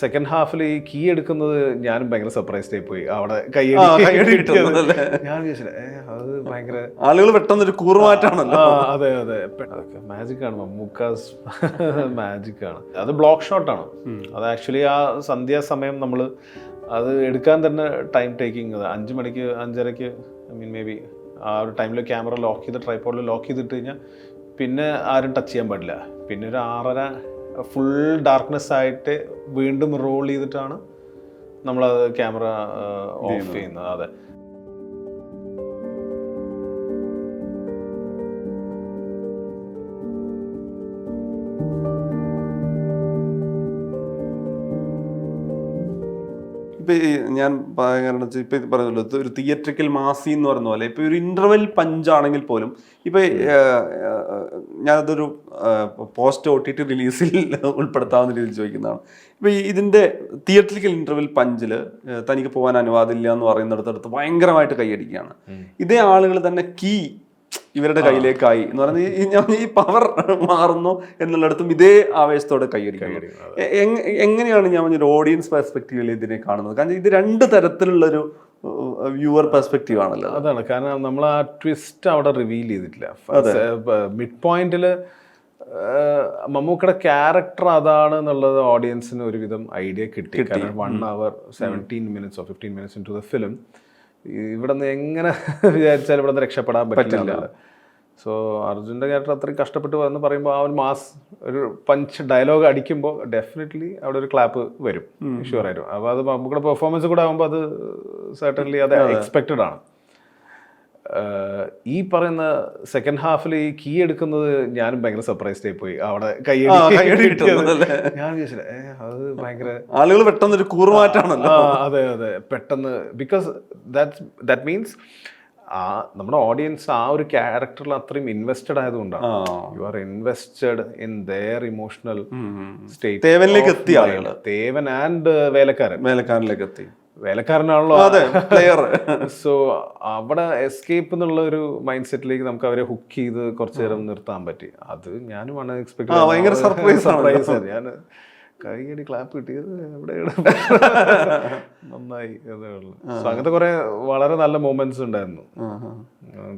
Second ഹാഫിൽ ഈ key എടുക്കുന്നത് ഞാനും ഭയങ്കര സർപ്രൈസ്ഡ് ആയി പോയി. അവിടെ ഞാൻ വിചാരിച്ചില്ല അത് ഭയങ്കര ആളുകൾ പെട്ടെന്നൊരു കൂറുമാറ്റാണല്ലോ. അതെ അതെ, മാജിക് ആണ്, മമ്മൂക്കാസ് മാജിക് ആണ്. അത് ബ്ലോക്ക് ഷോട്ടാണ്. അത് ആക്ച്വലി ആ സന്ധ്യാസമയം നമ്മൾ അത് എടുക്കാൻ തന്നെ ടൈം ടേക്കിങ്. 5 മണിക്ക് 5:30 മേ ബി ആ ഒരു ടൈമിൽ ക്യാമറ ലോക്ക് ചെയ്ത് ട്രൈപോഡിൽ ലോക്ക് ചെയ്തിട്ട് കഴിഞ്ഞാൽ പിന്നെ ആരും ടച്ച് ചെയ്യാൻ പാടില്ല. പിന്നെ ഒരു 6:30 ഫുൾ ഡാർക്ക്നെസ് ആയിട്ട് വീണ്ടും റോൾ ചെയ്തിട്ടാണ് നമ്മളത് ക്യാമറ ഓഫ് ചെയ്യുന്നത്. അതെ. ഇപ്പം ഞാൻ കാരണം വെച്ചാൽ ഇപ്പം പറഞ്ഞല്ലോ, ഒരു തിയേറ്ററിക്കൽ മാസി എന്ന് പറയുന്ന പോലെ ഇപ്പം ഒരു ഇൻ്റർവെൽ പഞ്ചാണെങ്കിൽ പോലും ഇപ്പം ഞാനതൊരു പോസ്റ്റ് OTT റിലീസിൽ ഉൾപ്പെടുത്താവുന്ന രീതിയിൽ ചോദിക്കുന്നതാണ്. ഇപ്പം ഇതിൻ്റെ തിയേറ്ററിക്കൽ ഇൻ്റർവെൽ പഞ്ചിൽ തനിക്ക് പോകാൻ അനുവാദമില്ല എന്ന് പറയുന്നിടത്തടുത്ത് ഭയങ്കരമായിട്ട് കൈയടിക്കുകയാണ്. ഇതേ ആളുകൾ തന്നെ കീ ഇവരുടെ കയ്യിലേക്കായി എന്ന് പറഞ്ഞാൽ ഈ പവർ മാറുന്നു എന്നുള്ളിടത്തും ഇതേ ആവേശത്തോടെ കൈയടിക്കുന്നു. എങ്ങനെയാണ് ഞാൻ ഒരു ഓഡിയൻസ് പെർസ്പെക്റ്റീവിൽ ഇതിനെ കാണുന്നത്? കാരണം ഇത് 2 തരത്തിലുള്ളൊരു വ്യൂവർ പെർസ്പെക്റ്റീവ് ആണല്ലോ. അതാണ് കാരണം നമ്മൾ ആ ട്വിസ്റ്റ് അവിടെ റിവീൽ ചെയ്തിട്ടില്ല. മിഡ് പോയിന്റിൽ മമ്മൂക്കയുടെ ക്യാരക്ടർ അതാണ് എന്നുള്ളത് ഓഡിയൻസിന് ഒരുവിധം ഐഡിയ കിട്ടി. കാരണം 1 hour 17 minutes or 15 minutes into the film ഇവിടെ നിന്ന് എങ്ങനെ വിചാരിച്ചാലും ഇവിടെ നിന്ന് രക്ഷപ്പെടാൻ പറ്റില്ല. സോ അർജുൻ്റെ ക്യാരക്ടർ അത്രയും കഷ്ടപ്പെട്ട് എന്ന് പറയുമ്പോൾ ആ ഒരു മാസ് ഒരു പഞ്ച് ഡയലോഗ് അടിക്കുമ്പോൾ ഡെഫിനറ്റ്ലി അവിടെ ഒരു ക്ലാപ്പ് വരും, ഷുവറായിട്ടും. അപ്പോൾ അത് നമുക്കുടെ പെർഫോമൻസ് കൂടെ ആകുമ്പോൾ അത് സർട്ടൻലി അത് എക്സ്പെക്റ്റഡ് ആണ്. ഈ പറയുന്ന സെക്കൻഡ് ഹാഫിൽ ഈ കീ എടുക്കുന്നത് ഞാനും ഭയങ്കര സർപ്രൈസ്ഡ് ആയി പോയി. അവിടെ ഞാൻ വിചാരിച്ചില്ല അത് ഭയങ്കര ആളുകൾ പെട്ടെന്നൊരു കൂറുമാറ്റാണല്ലോ. അതെ അതെ, പെട്ടെന്ന്. ബിക്കോസ് ദാറ്റ് മീൻസ് നമ്മുടെ ഓഡിയൻസ് ആ ഒരു ക്യാരക്ടറിൽ അത്രയും ഇൻവെസ്റ്റഡ് ആയതുകൊണ്ടാണ്. You are invested in their emotional state. തേവനിലേക്ക് എത്തി ആളുകൾ. തേവൻ ആൻഡ് വേലക്കാരനിലേക്ക് എത്തി. വേലക്കാരനാണല്ലോ പ്ലെയർ. സോ അവിടെ എസ്കേപ്പ് എന്നുള്ള ഒരു മൈൻഡ് സെറ്റിലേക്ക് നമുക്ക് അവരെ ഹുക്ക് ചെയ്ത് കുറച്ചു നേരം നിർത്താൻ പറ്റി. അത് ഞാനും ഭയങ്കര സർപ്രൈസ്. ഞാൻ കൈയടി ക്ലാപ്പ് കിട്ടിയത് എവിടെയാണ് നന്നായി. അതേ ഉള്ളൂ. സോ അങ്ങനത്തെ കുറെ വളരെ നല്ല മൊമെന്റ്സ് ഉണ്ടായിരുന്നു.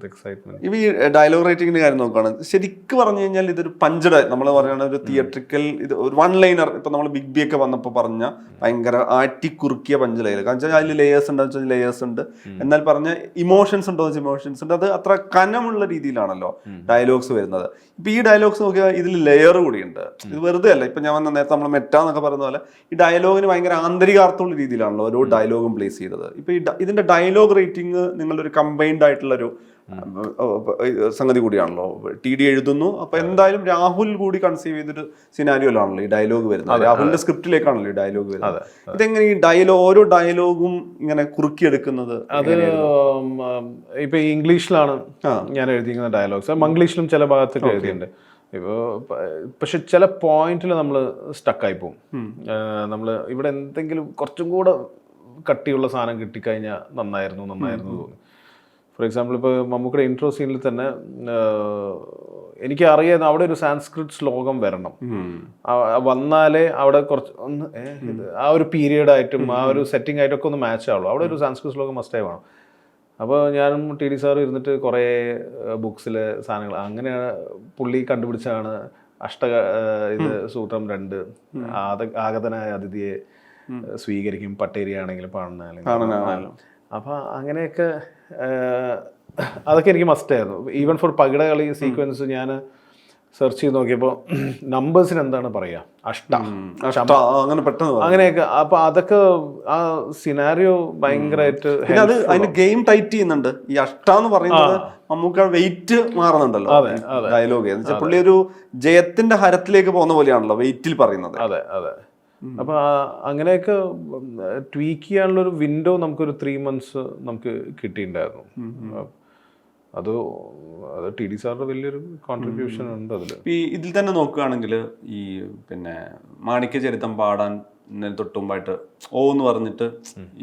എക്സൈറ്റ്മെന്റ്. ഈ ഡയലോഗ് റൈറ്റിംഗിന്റെ കാര്യം നോക്കുകയാണ്, ശരിക്കും പറഞ്ഞു കഴിഞ്ഞാൽ ഇതൊരു പഞ്ച് നമ്മൾ പറയുന്ന ഒരു തിയേറ്ററിക്കൽ ഇത് ഒരു 1 ലൈനർ. ഇപ്പൊ നമ്മൾ ബിഗ് ബി ഒക്കെ വന്നപ്പോൾ പറഞ്ഞ ഭയങ്കര ആറ്റിക്കുറുക്കിയ പഞ്ച് ലൈനർ. കാരണം വെച്ചാൽ അതിൽ ലേയേഴ്സ് ഉണ്ട്, ലേയേഴ്സ് ഉണ്ട്. എന്നാൽ പറഞ്ഞ ഇമോഷൻസ് ഉണ്ടോ വെച്ചാൽ ഇമോഷൻസ് ഉണ്ട്. അത് അത്ര കനമുള്ള രീതിയിലാണല്ലോ ഡയലോഗ്സ് വരുന്നത്. ഇപ്പൊ ഈ ഡയലോഗ്സ് നോക്കിയാൽ ഇതിൽ ലെയർ കൂടിയുണ്ട്. ഇത് വെറുതെ അല്ല. ഇപ്പൊ ഞാൻ വന്ന നേരത്തെ നമ്മൾ മെറ്റാന്നൊക്കെ പറയുന്ന പോലെ ഈ ഡയലോഗിന് ഭയങ്കര ആന്തരികാർത്ഥമുള്ള രീതിയിലാണല്ലോ ഓരോ ഡയലോഗും പ്ലേസ് ചെയ്തത്. ഇപ്പൊ ഇതിന്റെ ഡയലോഗ് റേറ്റിംഗ് നിങ്ങളുടെ ഒരു കമ്പൈൻഡ് ആയിട്ടുള്ളൊരു സംഗതി കൂടിയാണല്ലോ. TD എഴുതുന്നു, അപ്പൊ എന്തായാലും രാഹുൽ കൂടി കൺസീവ് ചെയ്തൊരു സിനാരിയോയിലാണല്ലോ ഈ ഡയലോഗ് വരുന്നത്. രാഹുലിന്റെ സ്ക്രിപ്റ്റിലേക്കാണല്ലോ ഈ ഡയലോഗ് വരുന്നത്. ഇതെങ്ങനെ ഈ ഓരോ ഡയലോഗും ഇങ്ങനെ കുറുക്കിയെടുക്കുന്നത്? അത് ഇപ്പൊ ഇംഗ്ലീഷിലാണ് ഞാൻ എഴുതിയിരിക്കുന്ന ഡയലോഗ്സ്. മംഗ്ലീഷിലും ചില ഭാഗത്തൊക്കെ എഴുതിയിട്ടുണ്ട്. പക്ഷെ ചില പോയിന്റിൽ നമ്മൾ സ്റ്റക്കായി പോകും. നമ്മൾ ഇവിടെ എന്തെങ്കിലും കുറച്ചും കൂടെ കട്ടിയുള്ള സാധനം കിട്ടിക്കഴിഞ്ഞാൽ നന്നായിരുന്നു തോന്നി. ഫോർ എക്സാമ്പിൾ ഇപ്പോൾ മമ്മൂക്കയുടെ ഇൻട്രോ സീനിൽ തന്നെ എനിക്ക് അറിയാം അവിടെ ഒരു സാൻസ്ക്രിറ്റ് ശ്ലോകം വരണം. വന്നാലേ അവിടെ കുറച്ച് ഒന്ന് ആ ഒരു പീരിയഡ് ആയിട്ടും ആ ഒരു സെറ്റിംഗ് ആയിട്ടൊക്കെ ഒന്ന് മാച്ച് ആവുള്ളൂ. അവിടെ ഒരു സാൻസ്ക്രിറ്റ് ശ്ലോകം മസ്റ്റായി വേണം. അപ്പോൾ ഞാനും TD സാറും ഇരുന്നിട്ട് കുറേ ബുക്സിലെ സാധനങ്ങൾ അങ്ങനെയാണ് പുള്ളി കണ്ടുപിടിച്ചാണ് സൂത്രം 2 ആഗതനായ അതിഥിയെ സ്വീകരിക്കും, പട്ടേരിയാണെങ്കിലും പാടുന്ന. അപ്പം അങ്ങനെയൊക്കെ അതൊക്കെ എനിക്ക് മസ്റ്റായിരുന്നു. ഈവൻ ഫോർ പകിട കളി സീക്വൻസ് ഞാൻ സെർച്ച് ചെയ്ത് നോക്കിയപ്പോൾ നമ്പേഴ്സിന് എന്താണ് പറയുക, അങ്ങനെയൊക്കെ. അപ്പൊ അതൊക്കെ ആ സിനാരിയോ ഭയങ്കരമായിട്ട് അതിന് ഗെയിം ടൈറ്റ് ചെയ്യുന്നുണ്ട്. ഈ എന്ന് പറയുന്നത് നമുക്ക് വെയിറ്റ് മാറുന്നുണ്ടല്ലോ ഡയലോഗ്. പുള്ളി ഒരു ജയത്തിന്റെ ഹരത്തിലേക്ക് പോകുന്ന പോലെയാണല്ലോ വെയിറ്റിൽ പറയുന്നത്. അതെ അതെ. അപ്പൊ അങ്ങനെയൊക്കെ ട്വീക്ക് ചെയ്യാനുള്ളൊരു വിൻഡോ നമുക്കൊരു 3 months നമുക്ക് കിട്ടിയിട്ടുണ്ടായിരുന്നു. അത് TD സാറിന്റെ വലിയൊരു കോൺട്രിബ്യൂഷൻ ഉണ്ട് അതിൽ. ഈ ഇതിൽ തന്നെ നോക്കുകയാണെങ്കിൽ ഈ പിന്നെ മാണിക്യ ചരിത്രം പാടാൻ തൊട്ടുമുമ്പായിട്ട് എന്ന് പറഞ്ഞിട്ട്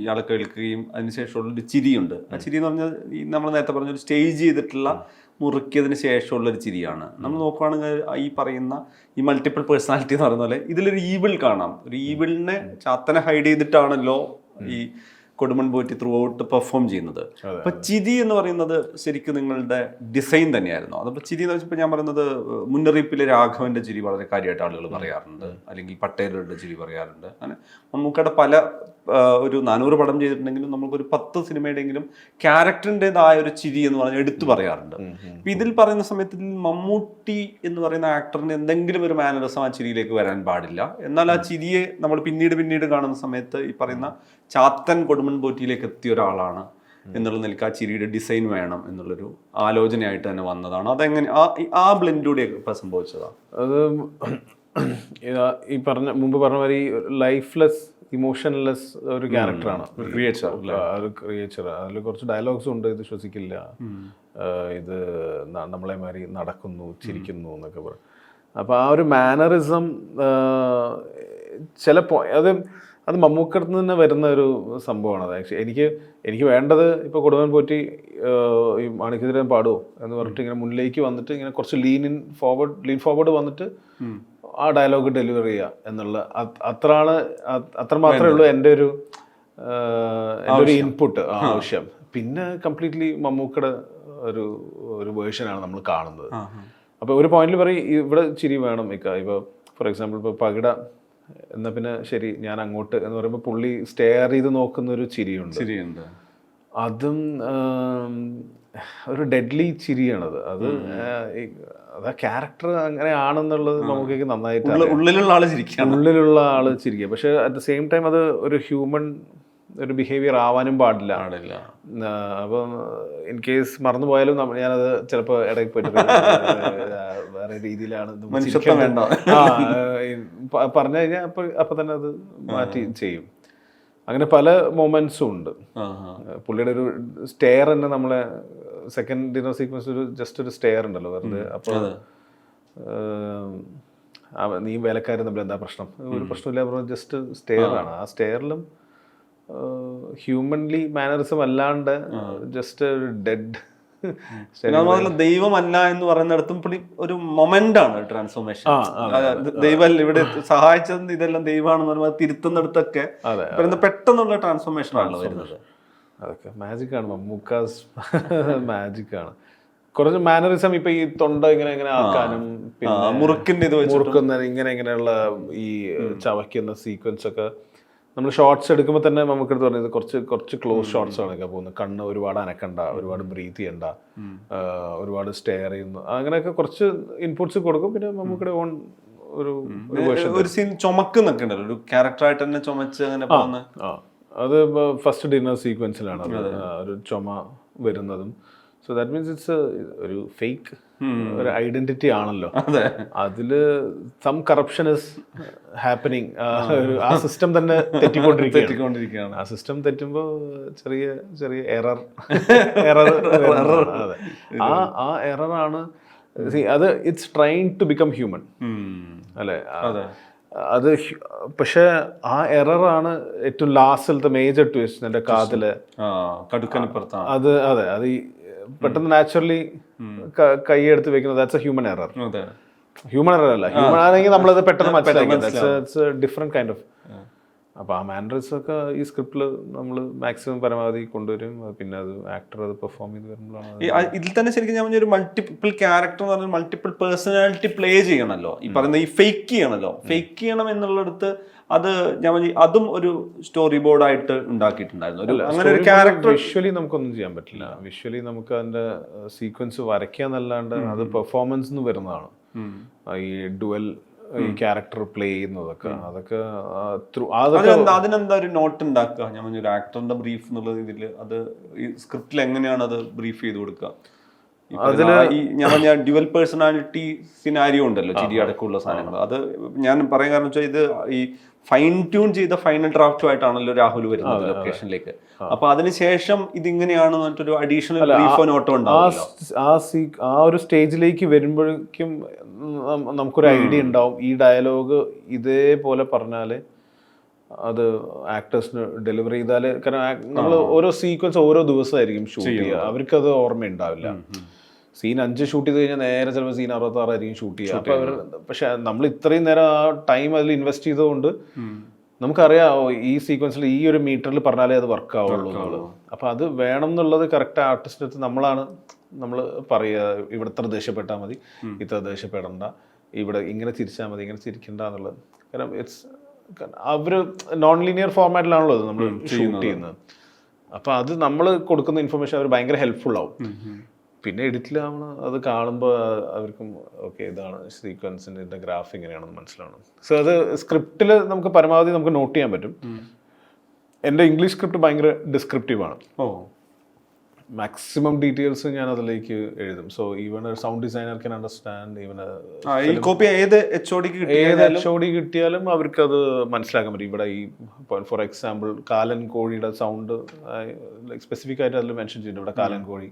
ഇയാളെ കേൾക്കുകയും അതിനുശേഷമുള്ളൊരു ചിരിയുണ്ട്. ആ ചിരി എന്ന് പറഞ്ഞാൽ ഈ നമ്മൾ നേരത്തെ പറഞ്ഞൊരു സ്റ്റേജ് ചെയ്തിട്ടുള്ള മുറുക്കിയതിന് ശേഷമുള്ള ഒരു ചിരിയാണ്. നമ്മൾ നോക്കുകയാണെങ്കിൽ ഈ പറയുന്ന ഈ മൾട്ടിപ്പിൾ പേഴ്സണാലിറ്റി എന്ന് പറയുന്ന പോലെ ഇതിലൊരു ഈവിൾ കാണാം. ഒരു ഈവിളിനെ ചാത്തനെ ഹൈഡ് ചെയ്തിട്ടാണല്ലോ ഈ Kodumon Potti through out perform ചെയ്യുന്നത്. അപ്പൊ ചിരി എന്ന് പറയുന്നത് ശരിക്കും നിങ്ങളുടെ ഡിസൈൻ തന്നെയായിരുന്നു. അതപ്പോൾ ചിരി എന്ന് വെച്ചപ്പോൾ ഞാൻ പറയുന്നത് മുന്നറിയിപ്പിലെ രാഘവന്റെ ചിരി വളരെ കാര്യമായിട്ട് ആളുകൾ പറയാറുണ്ട്, അല്ലെങ്കിൽ പട്ടേലരുടെ ചിരി പറയാറുണ്ട്. അങ്ങനെ മമ്മൂക്കയുടെ പല ഒരു 400 പടം ചെയ്തിട്ടുണ്ടെങ്കിലും നമുക്കൊരു 10 സിനിമയുടെയെങ്കിലും ക്യാരക്ടറിൻ്റെതായ ഒരു ചിരി എന്ന് പറഞ്ഞാൽ എടുത്തു പറയാറുണ്ട്. അപ്പൊ ഇതിൽ പറയുന്ന സമയത്ത് മമ്മൂട്ടി എന്ന് പറയുന്ന ആക്ടറിന് എന്തെങ്കിലും ഒരു മാനറിസം ആ ചിരിയിലേക്ക് വരാൻ പാടില്ല. എന്നാൽ ആ ചിരിയെ നമ്മൾ പിന്നീട് കാണുന്ന സമയത്ത് ഈ പറയുന്ന ചാത്തൻ കൊടുമൺ പോറ്റിയിലേക്ക് എത്തിയ ഒരാളാണ് എന്നുള്ള നിലയ്ക്ക് ആ ചിരിയുടെ ഡിസൈൻ വേണം എന്നുള്ളൊരു ആലോചനയായിട്ട് തന്നെ വന്നതാണ്. അതെങ്ങനെ ആ ബ്ലെൻഡൂടെ ഇപ്പൊ സംഭവിച്ചതാണ്? അത് ഈ മുമ്പ് പറഞ്ഞ മാതിരി ലൈഫ്ലെസ് ഇമോഷൻലെസ് ഒരു ക്യാരക്ടറാണ് ക്രിയേച്ചർ. അതിൽ കുറച്ച് ഡയലോഗ്സും ഉണ്ട്. ഇത് ശ്വസിക്കില്ല, ഇത് നമ്മളെ മാതിരി നടക്കുന്നു, ചിരിക്കുന്നു എന്നൊക്കെ പറയും. അപ്പോൾ ആ ഒരു മാനറിസം അത് മമ്മൂക്കടുത്ത് നിന്ന് വരുന്ന ഒരു സംഭവമാണ്. അത് ആക്ച്വലി എനിക്ക് വേണ്ടത് ഇപ്പോൾ കൊടുമൺ പോറ്റി ഈ മാണിക്കെതിരെ പാടുമോ എന്ന് പറഞ്ഞിട്ട് ഇങ്ങനെ മുന്നിലേക്ക് വന്നിട്ട് ഇങ്ങനെ കുറച്ച് ലീൻ ഫോർവേഡ് വന്നിട്ട് ആ ഡയലോഗ് ഡെലിവറി ചെയ്യുക എന്നുള്ള അത്ര മാത്രമേ ഉള്ളൂ എൻ്റെ ഒരു ഇൻപുട്ട് ആവശ്യം. പിന്നെ കംപ്ലീറ്റ്ലി മമ്മൂക്കയുടെ ഒരു വേർഷനാണ് നമ്മൾ കാണുന്നത്. അപ്പോൾ ഒരു പോയിന്റിൽ പറയും ഇവിടെ ചിരി വേണം. ഇപ്പോൾ ഫോർ എക്സാമ്പിൾ ഇപ്പോൾ പകിട എന്നാൽ പിന്നെ ശരി ഞാൻ അങ്ങോട്ട് എന്ന് പറയുമ്പോൾ പുള്ളി സ്റ്റെയർ ചെയ്ത് നോക്കുന്ന ഒരു ചിരിയുണ്ട്. അതും ഒരു ഡെഡ്ലി ചിരിയാണത്. അത് ആ ക്യാരക്ടർ അങ്ങനെയാണെന്നുള്ളത് നമുക്ക് നന്നായിട്ട് ഉള്ളിലുള്ള ആള് ചിരിക്കുക. പക്ഷെ അറ്റ് ദ സെയിം ടൈം അത് ഒരു ഹ്യൂമൻ ഒരു ബിഹേവിയർ ആവാനും പാടില്ല. അപ്പം ഇൻ കേസ് മറന്നു പോയാലും ഞാനത് ചിലപ്പോൾ ഇടയ്ക്ക് പോയിട്ട് വേറെ രീതിയിലാണ് പറഞ്ഞു കഴിഞ്ഞാൽ അപ്പൊ തന്നെ അത് മാറ്റി ചെയ്യും. അങ്ങനെ പല മൊമെന്റ്സും ഉണ്ട്. പുള്ളിയുടെ ഒരു സ്റ്റെയർ തന്നെ നമ്മളെ സെക്കൻഡ് ഡിന്നർ സീക്വൻസ് ജസ്റ്റ് ഒരു സ്റ്റെയർ ഉണ്ടല്ലോ വെറുതെ. അപ്പോൾ നീ വേലക്കാരൻ തമ്മിൽ എന്താ പ്രശ്നം? ഒരു പ്രശ്നമില്ല, ജസ്റ്റ് സ്റ്റെയർ ആണ്. ആ സ്റ്റെയറിലും ഹ്യൂമൻലി മാനറിസം അല്ലാണ്ട് ജസ്റ്റ് ഒരു ഡെഡ് ദൈവമല്ല എന്ന് പറയുന്നിടത്തും പുള്ളി ഒരു മൊമെന്റ് ആണ് ട്രാൻസ്ഫോർമേഷൻ. ദൈവം ഇവിടെ സഹായിച്ചത് ഇതെല്ലാം ദൈവമാണെന്ന് പറയുമ്പോൾ തിരുത്തുന്നിടത്തൊക്കെ പെട്ടെന്നുള്ള ട്രാൻസ്ഫോർമേഷൻ ആണല്ലോ വരുന്നത്. അതൊക്കെ മാജിക്കാണ്. മമ്മൂക്കാസ് മാജിക്കാണ്. കുറച്ച് മാനറിസം ഇപ്പൊ ഈ തൊണ്ട ഇങ്ങനെ ആക്കാനും പിന്നെ മുറുക്കുന്ന ഇങ്ങനെയുള്ള ഈ ചവയ്ക്കുന്ന സീക്വൻസ് ഒക്കെ നമ്മൾ ഷോർട്സ് എടുക്കുമ്പോൾ തന്നെ നമുക്കെടുത്ത് പറഞ്ഞത് കുറച്ച് ക്ലോസ് ഷോർട്സ് ആണൊക്കെ പോകുന്നത്. കണ്ണ് ഒരുപാട് അനക്കണ്ട, ഒരുപാട് ബ്രീത്ത് ചെയ്യണ്ട, ഒരുപാട് സ്റ്റെയർ ചെയ്യുന്നു, അങ്ങനെയൊക്കെ കുറച്ച് ഇൻപുട്സ് കൊടുക്കും. പിന്നെ നമുക്കിടെ ഓൺ ഒരു സീൻ ചുമക്കുന്നൊക്കെ ഉണ്ടല്ലോ, ഒരു ക്യാരക്ടറായിട്ട് തന്നെ ചുമച്ച് അങ്ങനെ പോകുന്ന. അത് ഫസ്റ്റ് ഡിന്നർ സീക്വൻസിലാണ് ഒരു ചുമ വരുന്നതും. സോ ദാറ്റ് മീൻസ് ഇറ്റ്സ് ഒരു ഫേക്ക് ഒരു ഐഡന്റിറ്റി ആണല്ലോ. അതില് സം കറപ്ഷൻ ഇസ് ഹാപ്പനിങ്. ആ സിസ്റ്റം തന്നെ തെറ്റിക്കൊണ്ടിരിക്കുകയാണ്. ആ സിസ്റ്റം തെറ്റുമ്പോൾ ചെറിയ എറർ. അതെ, ആ എററാണ്. അത് it's trying to become human അല്ലെ. അത് പക്ഷെ ആ എററാണ് ഏറ്റവും ലാസ്റ്റിലത്തെ മേജർ ട്വിസ്റ്റ്. എൻ്റെ കാതില് അത് അതെ അത് പെട്ടെന്ന് നാച്ചുറലി കൈയെടുത്ത് വെക്കുന്നത് that's A human error. Human error അല്ല, ഹ്യൂമൻ ആണെങ്കിൽ നമ്മളത് പെട്ടെന്ന് മനസ്സിലാക്കി ഡിഫറെന്റ് കൈൻഡ് ഓഫ്. അപ്പൊ ആ മാനറിസം ഒക്കെ ഈ സ്ക്രിപ്റ്റിൽ നമ്മൾ മാക്സിമം പരമാവധി കൊണ്ടുവരും. പിന്നെ അത് ആക്ടർ അത് പെർഫോം ചെയ്ത് വരുമ്പോഴാണ് ഇതിൽ തന്നെ ശരിക്കും ഞാൻ ഒരു മൾട്ടിപ്പിൾ ക്യാരക്ടർ എന്ന് പറഞ്ഞാൽ മൾട്ടിപ്പിൾ പേഴ്സണാലിറ്റി പ്ലേ ചെയ്യണമല്ലോ. ഈ പറയുന്ന ഈ ഫേക്ക് ചെയ്യണം എന്നുള്ളിടത്ത് അത് ഞാൻ അതും ഒരു സ്റ്റോറി ബോർഡായിട്ട് ഉണ്ടാക്കിയിട്ടുണ്ടായിരുന്നു. അങ്ങനെ ഒരു ക്യാരക്ടർ വിഷ്വലി നമുക്കൊന്നും ചെയ്യാൻ പറ്റില്ല. വിഷ്വലി നമുക്ക് അതിന്റെ സീക്വൻസ് വരയ്ക്കാന്നല്ലാണ്ട് അത് പെർഫോമൻസ് വരുന്നതാണ്. ഈ ഡുവൽ ഈ ക്യാരക്ടർ പ്ലേ ചെയ്യുന്നതൊക്കെ അതൊക്കെ അതിനെന്താ ഒരു നോട്ട് ഉണ്ടാക്കുക? ഞാൻ ഒരു ആക്ടറിന്റെ ബ്രീഫ് എന്നുള്ള രീതിയിൽ അത് ഈ സ്ക്രിപ്റ്റിൽ എങ്ങനെയാണ് അത് ബ്രീഫ് ചെയ്ത് കൊടുക്കുക? ഞാൻ പറഞ്ഞ ഡ്യുവൽ പേഴ്സണാലിറ്റി സിനാരിയോ ഉണ്ടല്ലോ, ചിരി അടക്കമുള്ള സാധനങ്ങൾ. അത് ഞാൻ പറയാൻ കാരണം വെച്ചാൽ ഇത് ഈ ഫൈൻ ട്യൂൺ ചെയ്ത ഫൈനൽ ഡ്രാഫ്റ്റുമായിട്ടാണല്ലോ രാഹുൽ വരുന്നത് ലൊക്കേഷനിലേക്ക്. അപ്പൊ അതിനുശേഷം ഇതിങ്ങനെയാണെന്ന് പറഞ്ഞിട്ടൊരു അഡീഷണൽ ബ്രീഫോ നോട്ടോ ഉണ്ടാവും. ആ ഒരു സ്റ്റേജിലേക്ക് വരുമ്പോഴേക്കും നമുക്കൊരു ഐഡിയ ഉണ്ടാവും. ഈ ഡയലോഗ് ഇതേപോലെ പറഞ്ഞാല് അത് ആക്ടേഴ്സിന് ഡെലിവറി ചെയ്താല്, കാരണം നമ്മൾ ഓരോ സീക്വൻസ് ഓരോ ദിവസമായിരിക്കും ഷൂട്ട് ചെയ്യുക, അവർക്കത് ഓർമ്മയുണ്ടാവില്ല. സീൻ 5 ഷൂട്ട് ചെയ്ത് കഴിഞ്ഞാൽ നേരെ ചിലപ്പോൾ സീൻ 66 ആയിരിക്കും ഷൂട്ട് ചെയ്യുക. അപ്പോൾ അവർ പക്ഷെ നമ്മൾ ഇത്രയും നേരം ആ ടൈം അതിൽ ഇൻവെസ്റ്റ് ചെയ്തതുകൊണ്ട് നമുക്കറിയാം ഈ സീക്വൻസിൽ ഈ ഒരു മീറ്ററിൽ പറഞ്ഞാലേ അത് വർക്ക് ആവുള്ളൂ എന്നുള്ളത്. അപ്പോൾ അത് വേണം എന്നുള്ളത് കറക്റ്റ് ആർട്ടിസ്റ്റിൻ്റെ അടുത്ത് നമ്മൾ പറയുക, ഇവിടെ ഇത്ര ദേഷ്യപ്പെട്ടാൽ മതി, ഇത്ര ദേഷ്യപ്പെടണ്ട, ഇവിടെ ഇങ്ങനെ ചിരിച്ചാൽ മതി, ഇങ്ങനെ ചിരിക്കണ്ട എന്നുള്ളത്. കാരണം അവർ നോൺ ലീനിയർ ഫോർമാറ്റിലാണല്ലോ അത് നമ്മൾ ഷൂട്ട് ചെയ്യുന്നത്. അപ്പോൾ അത് നമ്മൾ കൊടുക്കുന്ന ഇൻഫർമേഷൻ അവർ ഭയങ്കര ഹെൽപ്ഫുൾ ആവും. പിന്നെ എഡിറ്റിലാവണം അത് കാണുമ്പോൾ അവർക്കും ഓക്കെ ഇതാണ് സീക്വൻസിൻ്റെ ഇതിൻ്റെ ഗ്രാഫ് ഇങ്ങനെയാണെന്ന് മനസ്സിലാവണം. സോ അത് സ്ക്രിപ്റ്റിൽ നമുക്ക് പരമാവധി നമുക്ക് നോട്ട് ചെയ്യാൻ പറ്റും. എൻ്റെ ഇംഗ്ലീഷ് സ്ക്രിപ്റ്റ് ഭയങ്കര ഡിസ്ക്രിപ്റ്റീവാണ്. മാക്സിമം ഡീറ്റെയിൽസ് ഞാൻ അതിലേക്ക് എഴുതും. സോ ഈവൻ ഒരു sound designer can understand. Even ഏത് HOD കിട്ടിയാലും അവർക്കത് മനസ്സിലാക്കാൻ പറ്റും. ഇവിടെ ഈ ഫോർ എക്സാമ്പിൾ കാലൻ കോഴിയുടെ സൗണ്ട് സ്പെസിഫിക് ആയിട്ട് അതിൽ മെൻഷൻ ചെയ്യുന്നുണ്ട്, ഇവിടെ കാലൻ കോഴി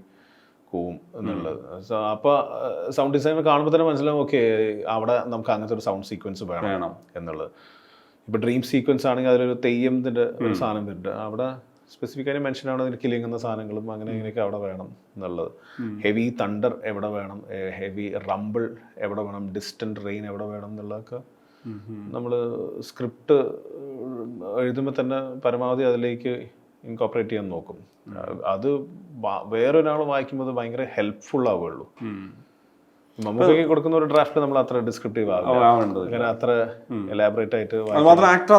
കൂവും എന്നുള്ളത്. സോ അപ്പോൾ സൗണ്ട് ഡിസൈനർ കാണുമ്പോൾ തന്നെ മനസ്സിലാവും ഓക്കെ അവിടെ നമുക്ക് അങ്ങനത്തെ ഒരു സൗണ്ട് സീക്വൻസ് വേണം എന്നുള്ളത്. ഇപ്പോൾ ഡ്രീം സീക്വൻസ് ആണെങ്കിൽ അതിലൊരു തെയ്യത്തിൻ്റെ ഒരു സാധനം വരുന്നുണ്ട്, അവിടെ സ്പെസിഫിക് ആയിട്ട് മെൻഷൻ ആണ് അതിന് കിലിങ്ങുന്ന സാധനങ്ങളും അങ്ങനെ ഇങ്ങനെയൊക്കെ അവിടെ വേണം എന്നുള്ളത്. ഹെവി തണ്ടർ എവിടെ വേണം, ഹെവി റംബിൾ എവിടെ വേണം, ഡിസ്റ്റൻറ്റ് റെയിൻ എവിടെ വേണം എന്നുള്ളതൊക്കെ നമ്മൾ സ്ക്രിപ്റ്റ് എഴുതുമ്പോൾ തന്നെ പരമാവധി അതിലേക്ക് ഇൻകോപ്പറേറ്റ് ചെയ്യാൻ നോക്കും. അത് വേറൊരാൾ വായിക്കുമ്പോൾ ഭയങ്കര ഹെൽപ്ഫുൾ ആവുകയുള്ളൂ. നമുക്ക് കൊടുക്കുന്ന ഒരു ഡ്രാഫ്റ്റ് നമ്മൾ അത്ര ഡിസ്ക്രിപ്റ്റീവ് ആവില്ല, അങ്ങനെ അത്ര എലാബറേറ്റ് ആയിട്ട്